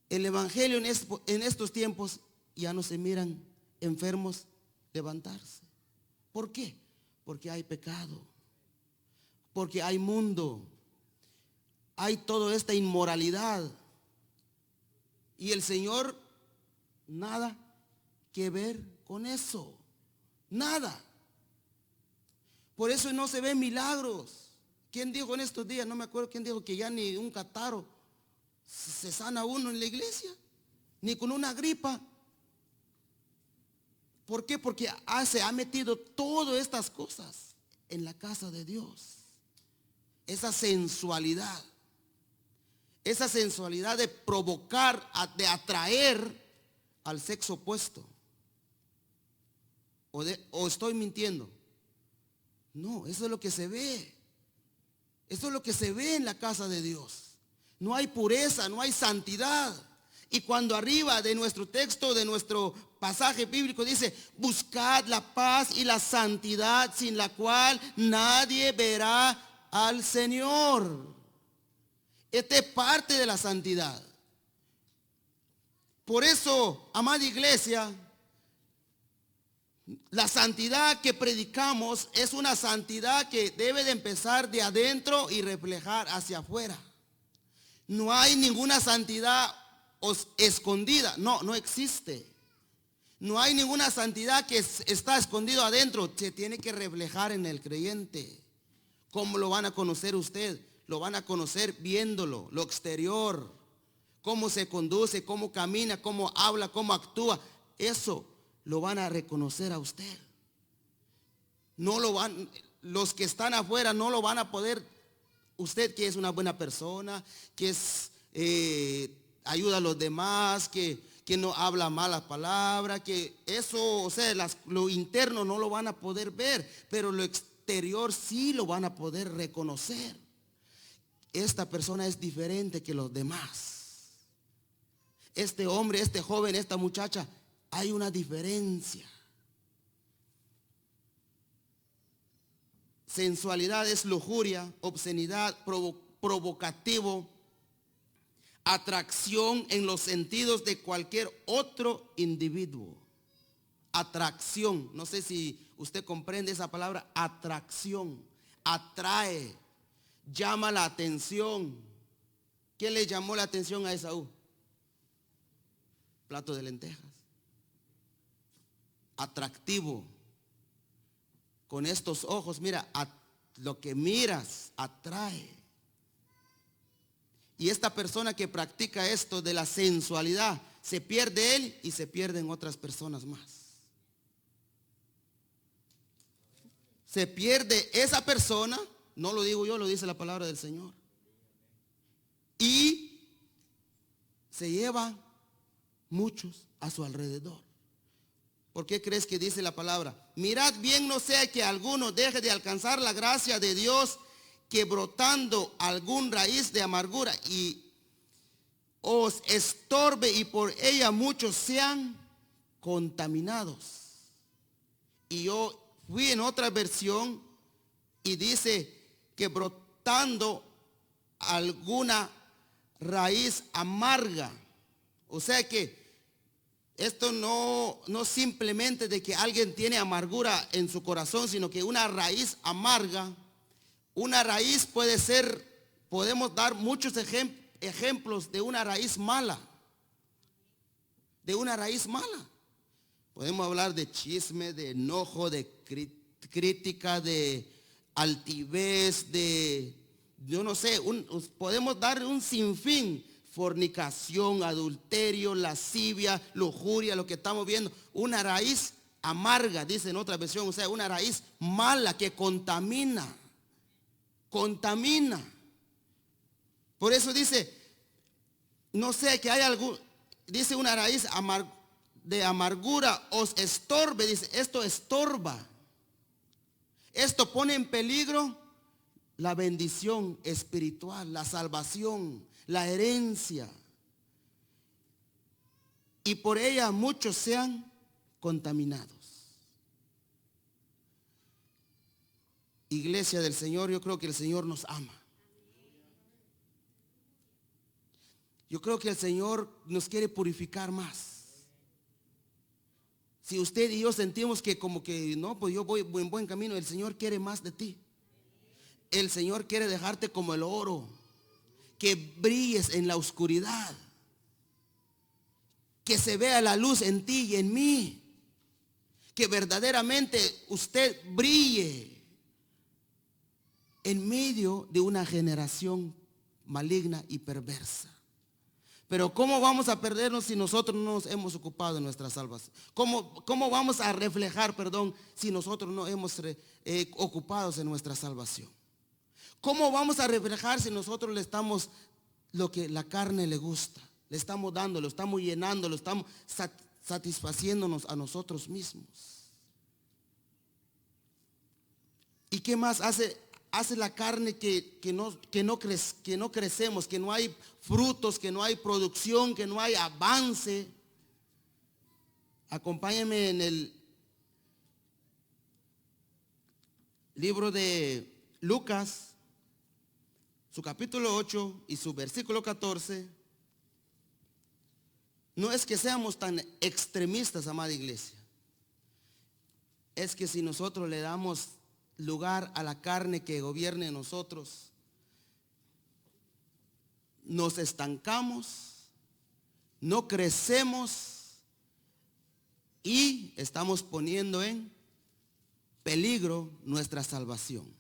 El evangelio en estos tiempos ya no se miran enfermos levantarse. ¿Por qué? Porque hay pecado, porque hay mundo, hay toda esta inmoralidad. Y el Señor nada que ver con eso, nada. Por eso no se ven milagros. ¿Quién dijo en estos días? No me acuerdo quién dijo que ya ni un catarro se sana uno en la iglesia, ni con una gripa. ¿Por qué? Porque se ha metido todas estas cosas en la casa de Dios. Esa sensualidad de provocar, de atraer al sexo opuesto. ¿O estoy mintiendo? No, eso es lo que se ve. Eso es lo que se ve en la casa de Dios. No hay pureza, no hay santidad. Y cuando arriba de nuestro texto, de nuestro pasaje bíblico dice, buscad la paz y la santidad sin la cual nadie verá al Señor. Esta es parte de la santidad. Por eso, amada iglesia, la santidad que predicamos es una santidad que debe de empezar de adentro y reflejar hacia afuera. No hay ninguna santidad escondida, no existe. No hay ninguna santidad que está escondido adentro, se tiene que reflejar en el creyente. ¿Cómo lo van a conocer usted? Lo van a conocer viéndolo, lo exterior, cómo se conduce, cómo camina, cómo habla, cómo actúa. Eso lo van a reconocer a usted. Los que están afuera no lo van a poder. Usted que es una buena persona, que ayuda a los demás, que no habla malas palabras, que eso, o sea, lo interno no lo van a poder ver, pero lo exterior sí lo van a poder reconocer. Esta persona es diferente que los demás. Este hombre, este joven, esta muchacha, hay una diferencia. Sensualidad es lujuria, obscenidad, provocativo, atracción en los sentidos de cualquier otro individuo. Atracción, no sé si usted comprende esa palabra, atracción, atrae, llama la atención. ¿Quién le llamó la atención a Esaú? Plato de lentejas. Atractivo. Con estos ojos, mira, lo que miras atrae. Y esta persona que practica esto de la sensualidad, se pierde él y se pierden otras personas más. Se pierde esa persona No lo digo yo, lo dice la palabra del Señor. Y se lleva muchos a su alrededor. ¿Por qué crees que dice la palabra? Mirad bien, no sea que alguno deje de alcanzar la gracia de Dios, que brotando algún raíz de amargura y os estorbe, y por ella muchos sean contaminados. Y yo fui en otra versión y dice que brotando alguna raíz amarga. O sea que esto no simplemente de que alguien tiene amargura en su corazón, sino que una raíz amarga, una raíz puede ser, podemos dar muchos ejemplos de una raíz mala. De una raíz mala. Podemos hablar de chisme, de enojo, de crítica, de altivez, de, yo no sé, podemos dar un sinfín. Fornicación, adulterio, lascivia, lujuria, lo que estamos viendo. Una raíz amarga, dice en otra versión, o sea, una raíz mala que contamina. Contamina. Por eso dice, no sé, que hay algún, dice una raíz de amargura os estorbe, dice, esto estorba. Esto pone en peligro la bendición espiritual, la salvación, la herencia. Y por ella muchos sean contaminados. Iglesia del Señor, yo creo que el Señor nos ama. Yo creo que el Señor nos quiere purificar más. Si usted y yo sentimos que como que no, pues yo voy en buen camino, el Señor quiere más de ti. El Señor quiere dejarte como el oro, que brilles en la oscuridad, que se vea la luz en ti y en mí, que verdaderamente usted brille en medio de una generación maligna y perversa. Pero ¿cómo vamos a perdernos si nosotros no nos hemos ocupado de nuestra salvación? ¿Cómo vamos a reflejar, si nosotros no hemos ocupados en nuestra salvación? ¿Cómo vamos a reflejar si nosotros le estamos lo que la carne le gusta? Le estamos dando, lo estamos llenando, lo estamos satisfaciéndonos a nosotros mismos. ¿Y qué más hace la carne que no crecemos, que no hay frutos, que no hay producción, que no hay avance? Acompáñenme en el libro de Lucas, su capítulo 8 y su versículo 14. No es que seamos tan extremistas, amada iglesia. Es que si nosotros le damos lugar a la carne que gobierne en nosotros, nos estancamos, no crecemos y estamos poniendo en peligro nuestra salvación.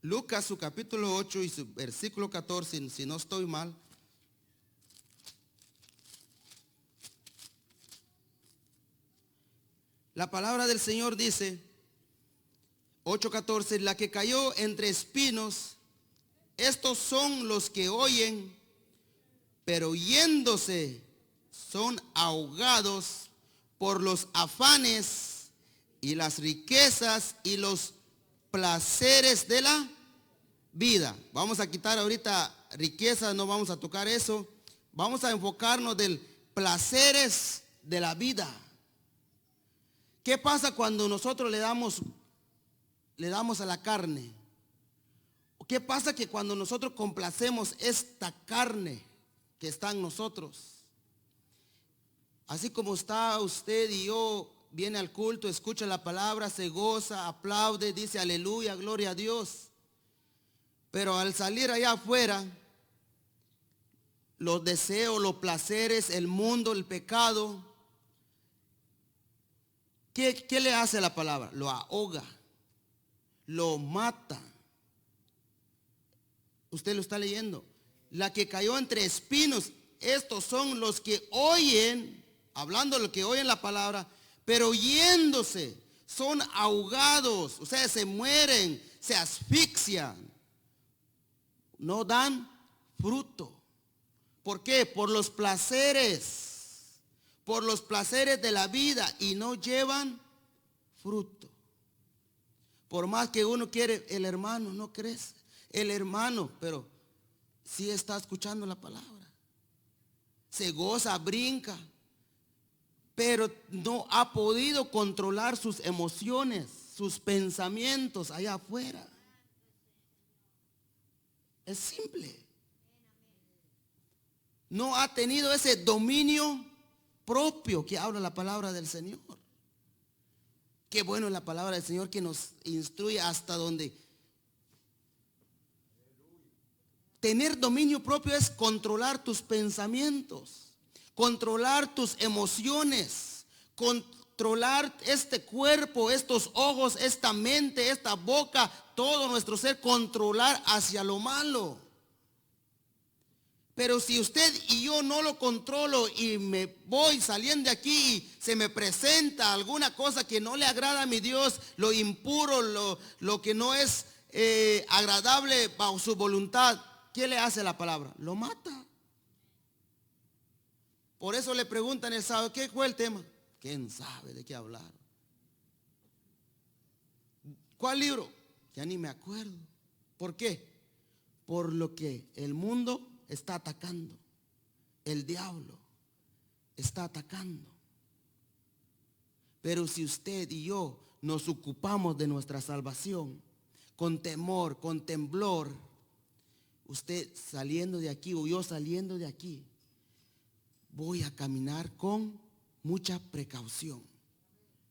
Lucas, su capítulo 8 y su versículo 14, si no estoy mal. La palabra del Señor dice, 8:14, la que cayó entre espinos, estos son los que oyen, pero yéndose son ahogados por los afanes y las riquezas y los placeres de la vida. Vamos a quitar ahorita riquezas, no vamos a tocar eso. Vamos a enfocarnos del placeres de la vida. ¿Qué pasa cuando nosotros le damos a la carne? ¿Qué pasa que cuando nosotros complacemos esta carne que está en nosotros? Así como está usted y yo, viene al culto, escucha la palabra, se goza, aplaude, dice aleluya, gloria a Dios. Pero al salir allá afuera, los deseos, los placeres, el mundo, el pecado, ¿qué le hace la palabra? Lo ahoga, lo mata. Usted lo está leyendo. La que cayó entre espinos, estos son los que oyen, hablando de lo que oyen la palabra, pero yéndose son ahogados, o sea, se mueren, se asfixian, no dan fruto. ¿Por qué? Por los placeres de la vida, y no llevan fruto. Por más que uno quiere, el hermano no crece, el hermano, pero sí está escuchando la palabra, se goza, brinca, pero no ha podido controlar sus emociones, sus pensamientos allá afuera. Es simple. No ha tenido ese dominio propio que habla la palabra del Señor. Qué bueno es la palabra del Señor, que nos instruye hasta donde. Tener dominio propio es controlar tus pensamientos, controlar tus emociones, controlar este cuerpo, estos ojos, esta mente, esta boca, todo nuestro ser, controlar hacia lo malo. Pero si usted y yo no lo controlo y me voy saliendo de aquí y se me presenta alguna cosa que no le agrada a mi Dios, lo impuro, lo que no es agradable bajo su voluntad, ¿qué le hace la palabra? Lo mata. Por eso le preguntan el sábado, ¿qué fue el tema? ¿Quién sabe de qué hablar? ¿Cuál libro? Ya ni me acuerdo. ¿Por qué? Por lo que el mundo está atacando, el diablo está atacando. Pero si usted y yo nos ocupamos de nuestra salvación con temor, con temblor, usted saliendo de aquí o yo saliendo de aquí, voy a caminar con mucha precaución.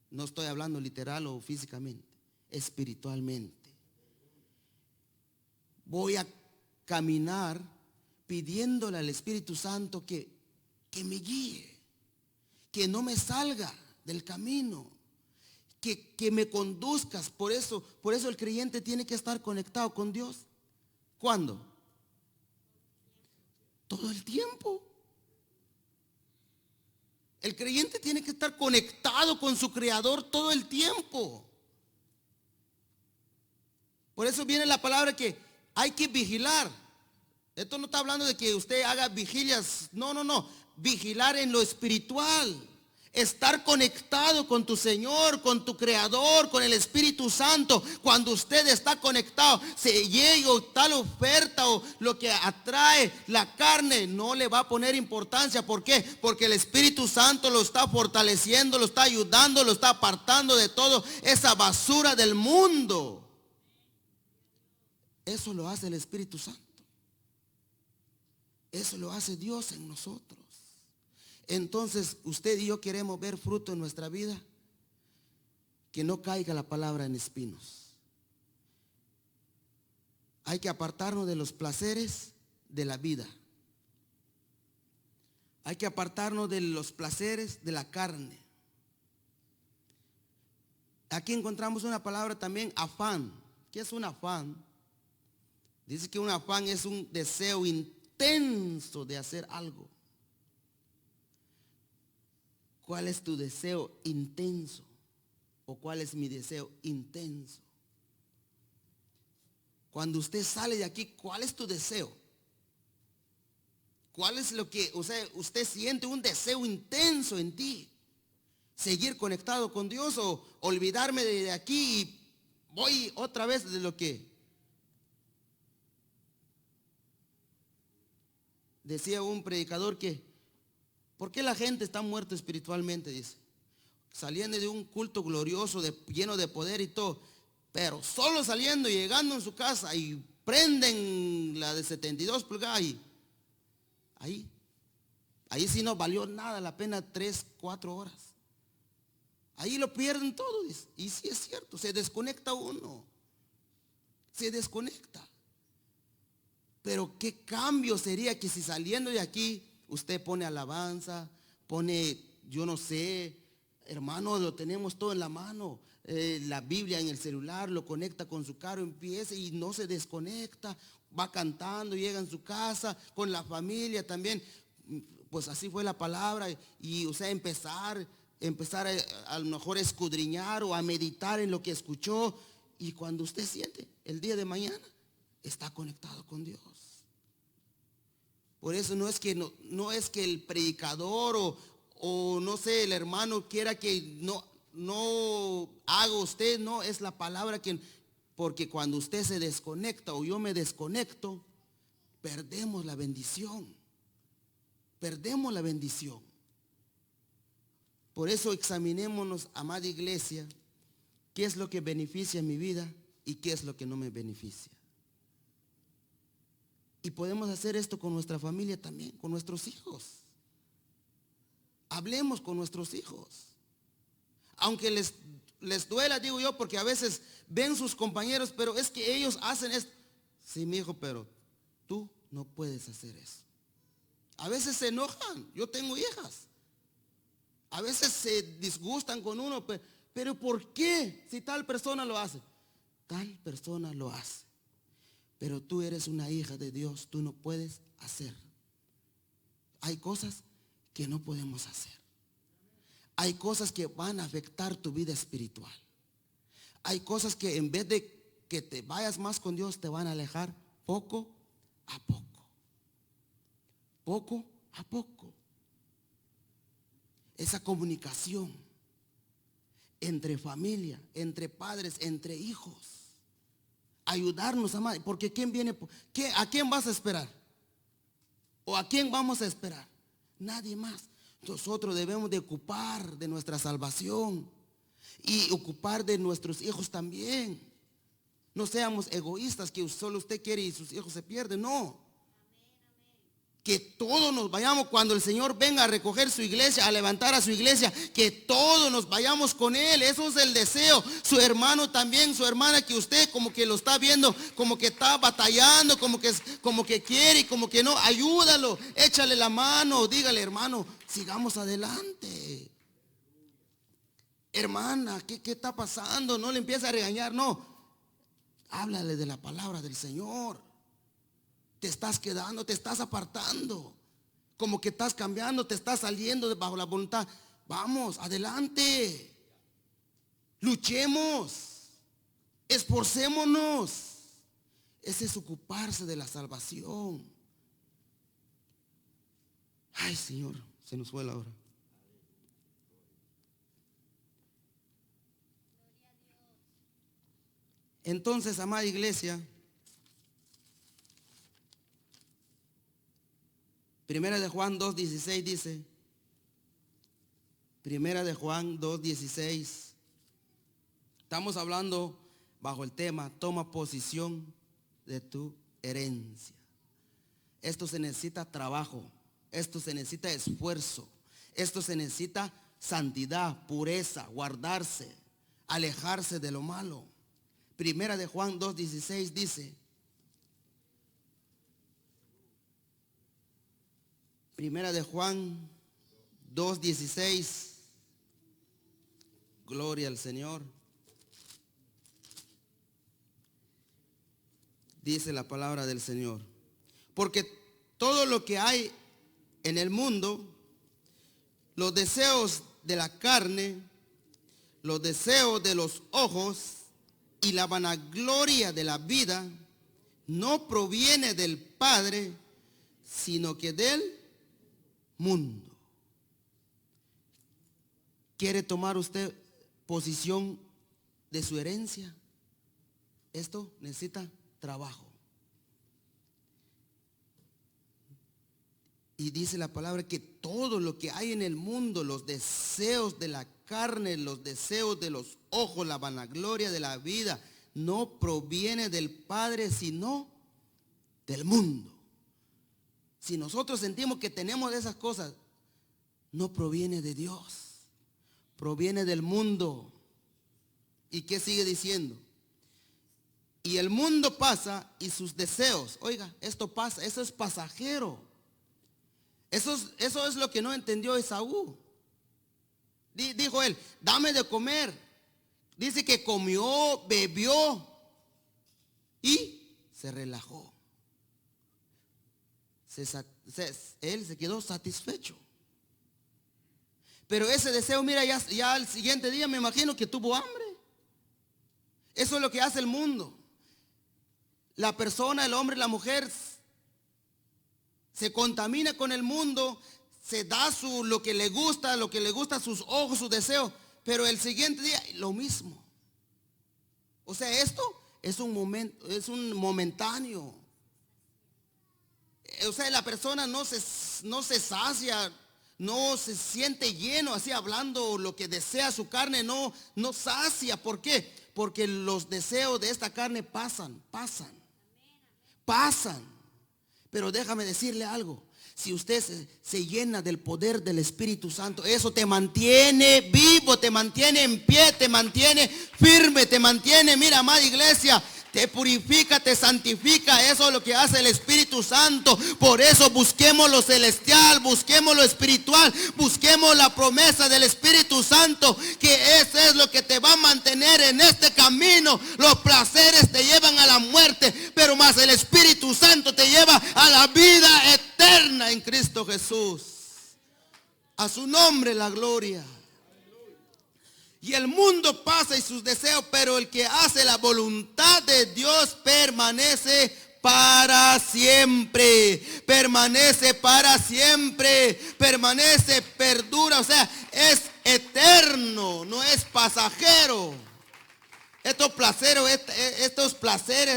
No estoy hablando literal o físicamente, espiritualmente. Voy a caminar pidiéndole al Espíritu Santo que me guíe, que no me salga del camino, que me conduzcas. Por eso el creyente tiene que estar conectado con Dios. ¿Cuándo? Todo el tiempo. El creyente tiene que estar conectado con su Creador todo el tiempo. Por eso viene la palabra que hay que vigilar. Esto no está hablando de que usted haga vigilias. No. Vigilar en lo espiritual. Estar conectado con tu Señor, con tu Creador, con el Espíritu Santo. Cuando usted está conectado, se llega tal oferta o lo que atrae la carne, no le va a poner importancia. ¿Por qué? Porque el Espíritu Santo lo está fortaleciendo, lo está ayudando, lo está apartando de todo esa basura del mundo. Eso lo hace el Espíritu Santo. Eso lo hace Dios en nosotros. Entonces, usted y yo queremos ver fruto en nuestra vida, que no caiga la palabra en espinos. Hay que apartarnos de los placeres de la vida. Hay que apartarnos de los placeres de la carne. Aquí encontramos una palabra también, afán. ¿Qué es un afán? Dice que un afán es un deseo intenso de hacer algo. ¿Cuál es tu deseo intenso? ¿O cuál es mi deseo intenso? Cuando usted sale de aquí, ¿cuál es tu deseo? ¿Cuál es lo que usted siente un deseo intenso en ti? ¿Seguir conectado con Dios o olvidarme de aquí y voy otra vez de lo que decía un predicador? Que ¿por qué la gente está muerta espiritualmente? Dice, saliendo de un culto glorioso, lleno de poder y todo, pero solo saliendo y llegando en su casa y prenden la de 72 pulgadas y ahí sí no valió nada la pena 3, 4 horas. Ahí lo pierden todo, dice. Y sí es cierto, se desconecta uno. Se desconecta. Pero qué cambio sería que si saliendo de aquí usted pone alabanza, pone, yo no sé, hermano, lo tenemos todo en la mano, la Biblia en el celular, lo conecta con su carro, empieza y no se desconecta, va cantando, llega en su casa, con la familia también, pues así fue la palabra, y empezar empezar a lo mejor a escudriñar o a meditar en lo que escuchó, y cuando usted siente el día de mañana está conectado con Dios. Por eso no es que el predicador o no sé, el hermano quiera que no haga usted, no, es la palabra porque cuando usted se desconecta o yo me desconecto, perdemos la bendición. Perdemos la bendición. Por eso examinémonos, amada iglesia, qué es lo que beneficia mi vida y qué es lo que no me beneficia. Y podemos hacer esto con nuestra familia también, con nuestros hijos. Hablemos con nuestros hijos. Aunque les duela, digo yo, porque a veces ven sus compañeros, pero es que ellos hacen esto. Sí, mi hijo, pero tú no puedes hacer eso. A veces se enojan. Yo tengo hijas. A veces se disgustan con uno, pero ¿por qué? Si tal persona lo hace. Tal persona lo hace. Pero tú eres una hija de Dios, tú no puedes hacer. Hay cosas que no podemos hacer. Hay cosas que van a afectar tu vida espiritual. Hay cosas que en vez de que te vayas más con Dios, te van a alejar poco a poco. Poco a poco. Esa comunicación entre familia, entre padres, entre hijos. Ayudarnos, amar, porque ¿quién viene? ¿A quién vas a esperar? ¿O a quién vamos a esperar? Nadie más. Nosotros debemos de ocupar de nuestra salvación y ocupar de nuestros hijos también. No seamos egoístas que solo usted quiere y sus hijos se pierden, no. Que todos nos vayamos cuando el Señor venga a recoger su iglesia, a levantar a su iglesia, que todos nos vayamos con Él. Eso es el deseo. Su hermano también, su hermana, que usted como que lo está viendo, como que está batallando, como que quiere y como que no, ayúdalo, échale la mano, dígale, hermano, sigamos adelante. Hermana, ¿qué está pasando? No le empiece a regañar, no. Háblale de la palabra del Señor. Te estás quedando, te estás apartando, como que estás cambiando, te estás saliendo bajo la voluntad. Vamos, adelante. Luchemos, esforcémonos. Ese es ocuparse de la salvación. Ay, Señor, se nos fue la hora. Entonces, amada iglesia, Primera de Juan 2:16 dice, Primera de Juan 2:16, estamos hablando bajo el tema, toma posición de tu herencia. Esto se necesita trabajo, esto se necesita esfuerzo, esto se necesita santidad, pureza, guardarse, alejarse de lo malo. Primera de Juan 2:16 dice, Primera de Juan 2:16, gloria al Señor. Dice la palabra del Señor, porque todo lo que hay en el mundo, los deseos de la carne, los deseos de los ojos y la vanagloria de la vida, no proviene del Padre, sino que del mundo. ¿Quiere tomar usted posición de su herencia? Esto necesita trabajo. Y dice la palabra que todo lo que hay en el mundo, los deseos de la carne, los deseos de los ojos, la vanagloria de la vida, no proviene del Padre, sino del mundo. Si nosotros sentimos que tenemos esas cosas, no proviene de Dios, proviene del mundo. ¿Y qué sigue diciendo? Y el mundo pasa y sus deseos, oiga, esto pasa, eso es pasajero. Eso es lo que no entendió Esaú. Dijo él, dame de comer. Dice que comió, bebió y se relajó. Él se quedó satisfecho. Pero ese deseo, mira, ya al siguiente día me imagino que tuvo hambre. Eso es lo que hace el mundo. La persona, el hombre, la mujer se contamina con el mundo, se da lo que le gusta a sus ojos, sus deseos, pero el siguiente día lo mismo. O sea, esto es un momento, es un momentáneo. O sea, la persona no se sacia, no se siente lleno, así hablando lo que desea su carne, no sacia. ¿Por qué? Porque los deseos de esta carne pasan. Pero déjame decirle algo. Si usted se llena del poder del Espíritu Santo, eso te mantiene vivo, te mantiene en pie, te mantiene firme, te mantiene, mira, amada iglesia, te purifica, te santifica. Eso es lo que hace el Espíritu Santo. Por eso busquemos lo celestial, busquemos lo espiritual, busquemos la promesa del Espíritu Santo, que eso es lo que te va a mantener en este camino. Los placeres te llevan a la muerte, pero más el Espíritu Santo te lleva a la vida eterna en Cristo Jesús. A su nombre la gloria. Y el mundo pasa y sus deseos, pero el que hace la voluntad de Dios permanece para siempre. Permanece para siempre. Permanece, perdura. O sea, es eterno, no es pasajero. Estos placeres,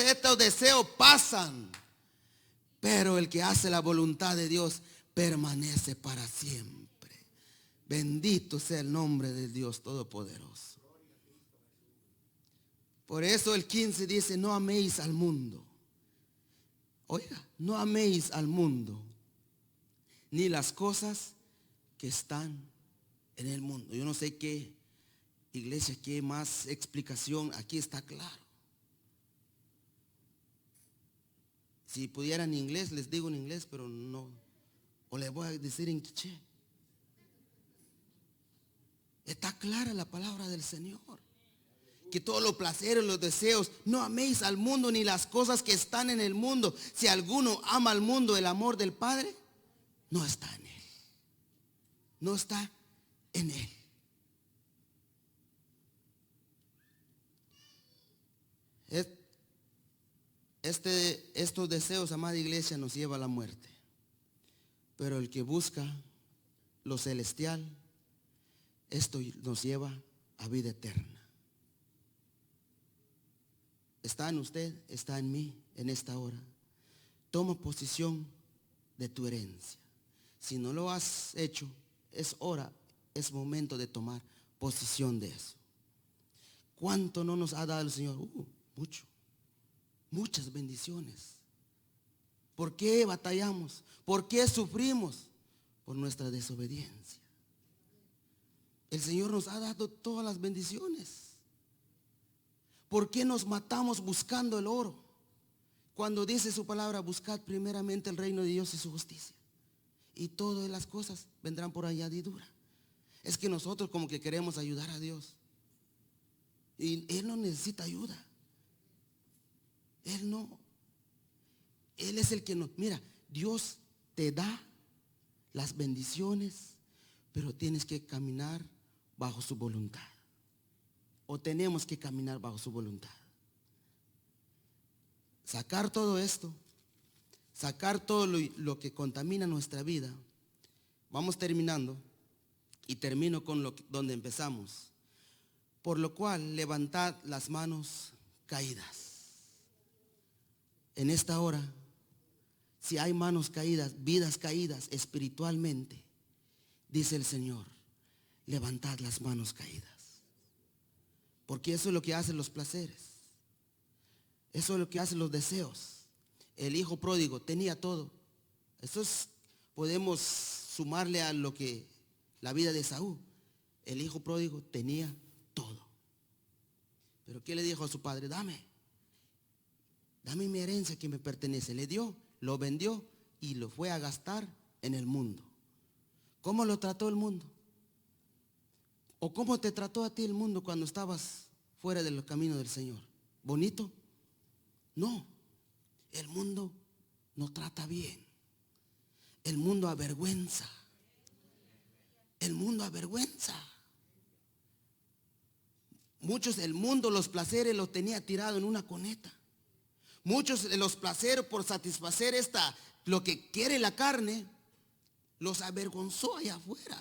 estos deseos pasan. Pero el que hace la voluntad de Dios permanece para siempre. Bendito sea el nombre de Dios Todopoderoso. Por eso el 15 dice: no améis al mundo. Oiga, no améis al mundo, ni las cosas que están en el mundo. Yo no sé qué iglesia, qué más explicación. Aquí está claro. Si pudiera en inglés, les digo en inglés, pero no. O les voy a decir en quiché. Está clara la palabra del Señor. Que todos los placeres, los deseos, no améis al mundo ni las cosas que están en el mundo. Si alguno ama al mundo, el amor del Padre no está en él. No está en él. Estos deseos, amada iglesia, nos lleva a la muerte. Pero el que busca lo celestial, esto nos lleva a vida eterna. Está en usted, está en mí en esta hora. Toma posición de tu herencia. Si no lo has hecho, es hora, es momento de tomar posición de eso. ¿Cuánto no nos ha dado el Señor? Mucho. Muchas bendiciones. ¿Por qué batallamos? ¿Por qué sufrimos? Por nuestra desobediencia. El Señor nos ha dado todas las bendiciones. ¿Por qué nos matamos buscando el oro? Cuando dice su palabra: buscad primeramente el reino de Dios y su justicia, y todas las cosas vendrán por añadidura. Es que nosotros como que queremos ayudar a Dios, y Él no necesita ayuda. Él no. Él es el que nos... Mira, Dios te da las bendiciones, pero tienes que caminar bajo su voluntad. O tenemos que caminar bajo su voluntad. Sacar todo esto, sacar todo lo que contamina nuestra vida. Vamos terminando y termino con donde empezamos. Por lo cual, levantad las manos caídas. En esta hora, si hay manos caídas, vidas caídas espiritualmente, dice el Señor: levantad las manos caídas. Porque eso es lo que hacen los placeres. Eso es lo que hacen los deseos. El hijo pródigo tenía todo. Podemos sumarle a lo que la vida de Esaú. El hijo pródigo tenía todo. Pero ¿qué le dijo a su padre? Dame mi herencia que me pertenece. Le dio, lo vendió y lo fue a gastar en el mundo. ¿Cómo lo trató el mundo? ¿O cómo te trató a ti el mundo cuando estabas fuera del camino del Señor? ¿Bonito? No. El mundo no trata bien. El mundo avergüenza. el mundo avergüenza. Muchos del mundo los placeres los tenía tirado en una cuneta. Muchos de los placeres por satisfacer lo que quiere la carne, los avergonzó allá afuera.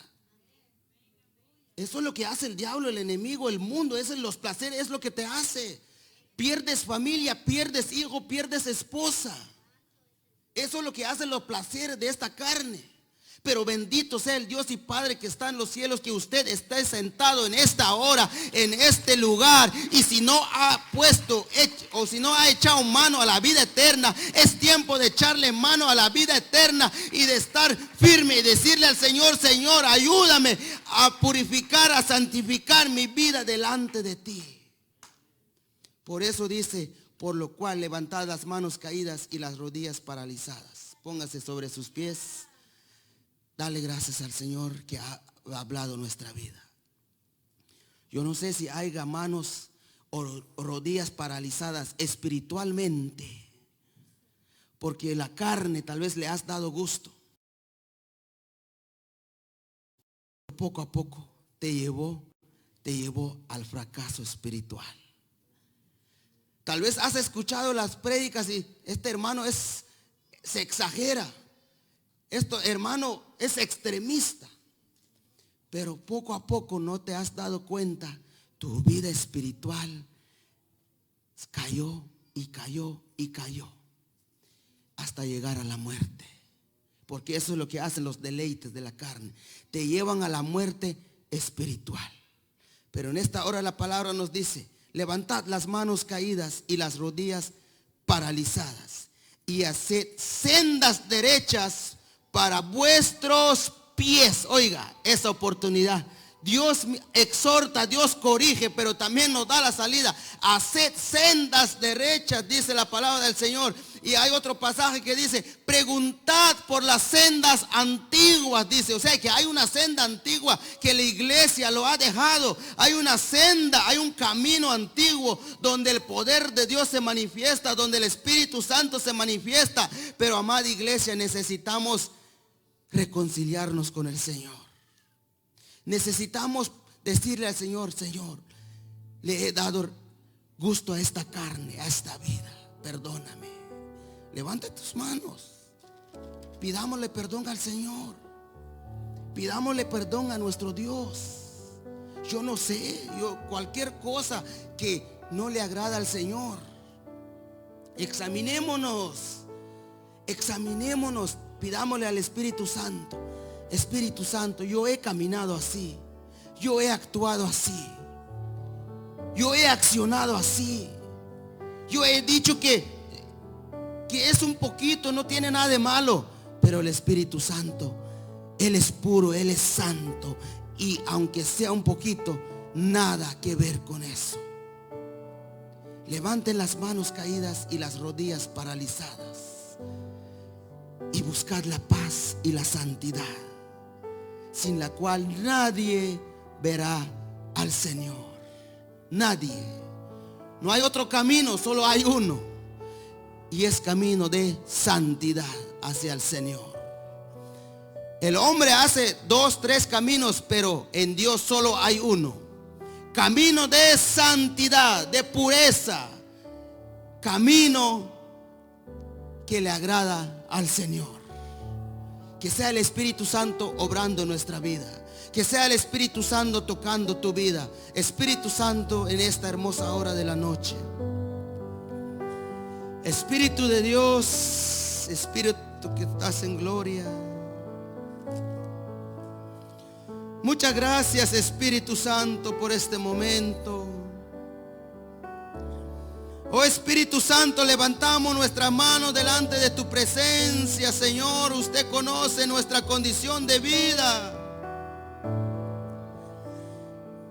Eso es lo que hace el diablo, el enemigo, el mundo. Eso es los placeres, es lo que te hace. Pierdes familia, pierdes hijo, pierdes esposa. Eso es lo que hacen los placeres de esta carne. Pero bendito sea el Dios y Padre que está en los cielos, que usted esté sentado en esta hora, en este lugar. Y si no ha si no ha echado mano a la vida eterna, es tiempo de echarle mano a la vida eterna y de estar firme y decirle al Señor: Señor, ayúdame a purificar, a santificar mi vida delante de ti. Por eso dice: por lo cual levantad las manos caídas y las rodillas paralizadas. Póngase sobre sus pies. Dale gracias al Señor que ha hablado nuestra vida. Yo no sé si haya manos o rodillas paralizadas espiritualmente, porque la carne tal vez le has dado gusto. Poco a poco te llevó al fracaso espiritual. Tal vez has escuchado las prédicas y este hermano se exagera. Hermano, es extremista. Pero poco a poco no te has dado cuenta, tu vida espiritual cayó y cayó y cayó hasta llegar a la muerte. Porque eso es lo que hacen los deleites de la carne. Te llevan a la muerte espiritual. Pero en esta hora la palabra nos dice: levantad las manos caídas y las rodillas paralizadas, y haced sendas derechas para vuestros pies. Oiga, esa oportunidad. Dios exhorta, Dios corrige, pero también nos da la salida. Haced sendas derechas, dice la palabra del Señor. Y hay otro pasaje que dice: preguntad por las sendas antiguas, dice. O sea que hay una senda antigua que la iglesia lo ha dejado. Hay una senda, hay un camino antiguo donde el poder de Dios se manifiesta, donde el Espíritu Santo se manifiesta. Pero amada iglesia, necesitamos reconciliarnos con el Señor. Necesitamos decirle al Señor: Señor, le he dado gusto a esta carne, a esta vida, perdóname. Levanta tus manos, pidámosle perdón al Señor, pidámosle perdón a nuestro Dios. Yo no sé, cualquier cosa que no le agrada al Señor, examinémonos, pidámosle al Espíritu Santo: Espíritu Santo, yo he caminado así, yo he actuado así, yo he accionado así, yo he dicho que es un poquito, no tiene nada de malo. Pero el Espíritu Santo, Él es puro, Él es santo, y aunque sea un poquito, nada que ver con eso. Levanten las manos caídas y las rodillas paralizadas, y buscad la paz y la santidad, sin la cual nadie verá al Señor. Nadie. No hay otro camino, solo hay uno, y es camino de santidad hacia el Señor. El hombre hace 2, 3 caminos, pero en Dios solo hay uno. Camino de santidad, de pureza, camino que le agrada al Señor. Que sea el Espíritu Santo obrando en nuestra vida, que sea el Espíritu Santo tocando tu vida. Espíritu Santo, en esta hermosa hora de la noche, Espíritu de Dios, Espíritu que estás en gloria, muchas gracias, Espíritu Santo, por este momento. Oh Espíritu Santo, levantamos nuestras manos delante de tu presencia, Señor. Usted conoce nuestra condición de vida.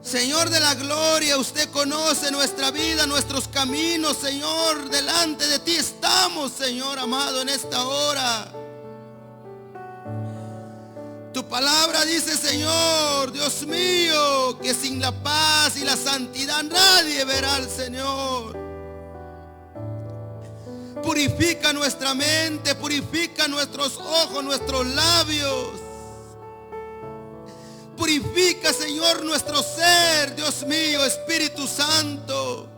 Señor de la gloria, usted conoce nuestra vida, nuestros caminos, Señor. Delante de ti estamos, Señor amado, en esta hora. Tu palabra dice, Señor, Dios mío, que sin la paz y la santidad nadie verá al Señor. Purifica nuestra mente, purifica nuestros ojos, nuestros labios. purifica, Señor, nuestro ser, Dios mío, Espíritu Santo.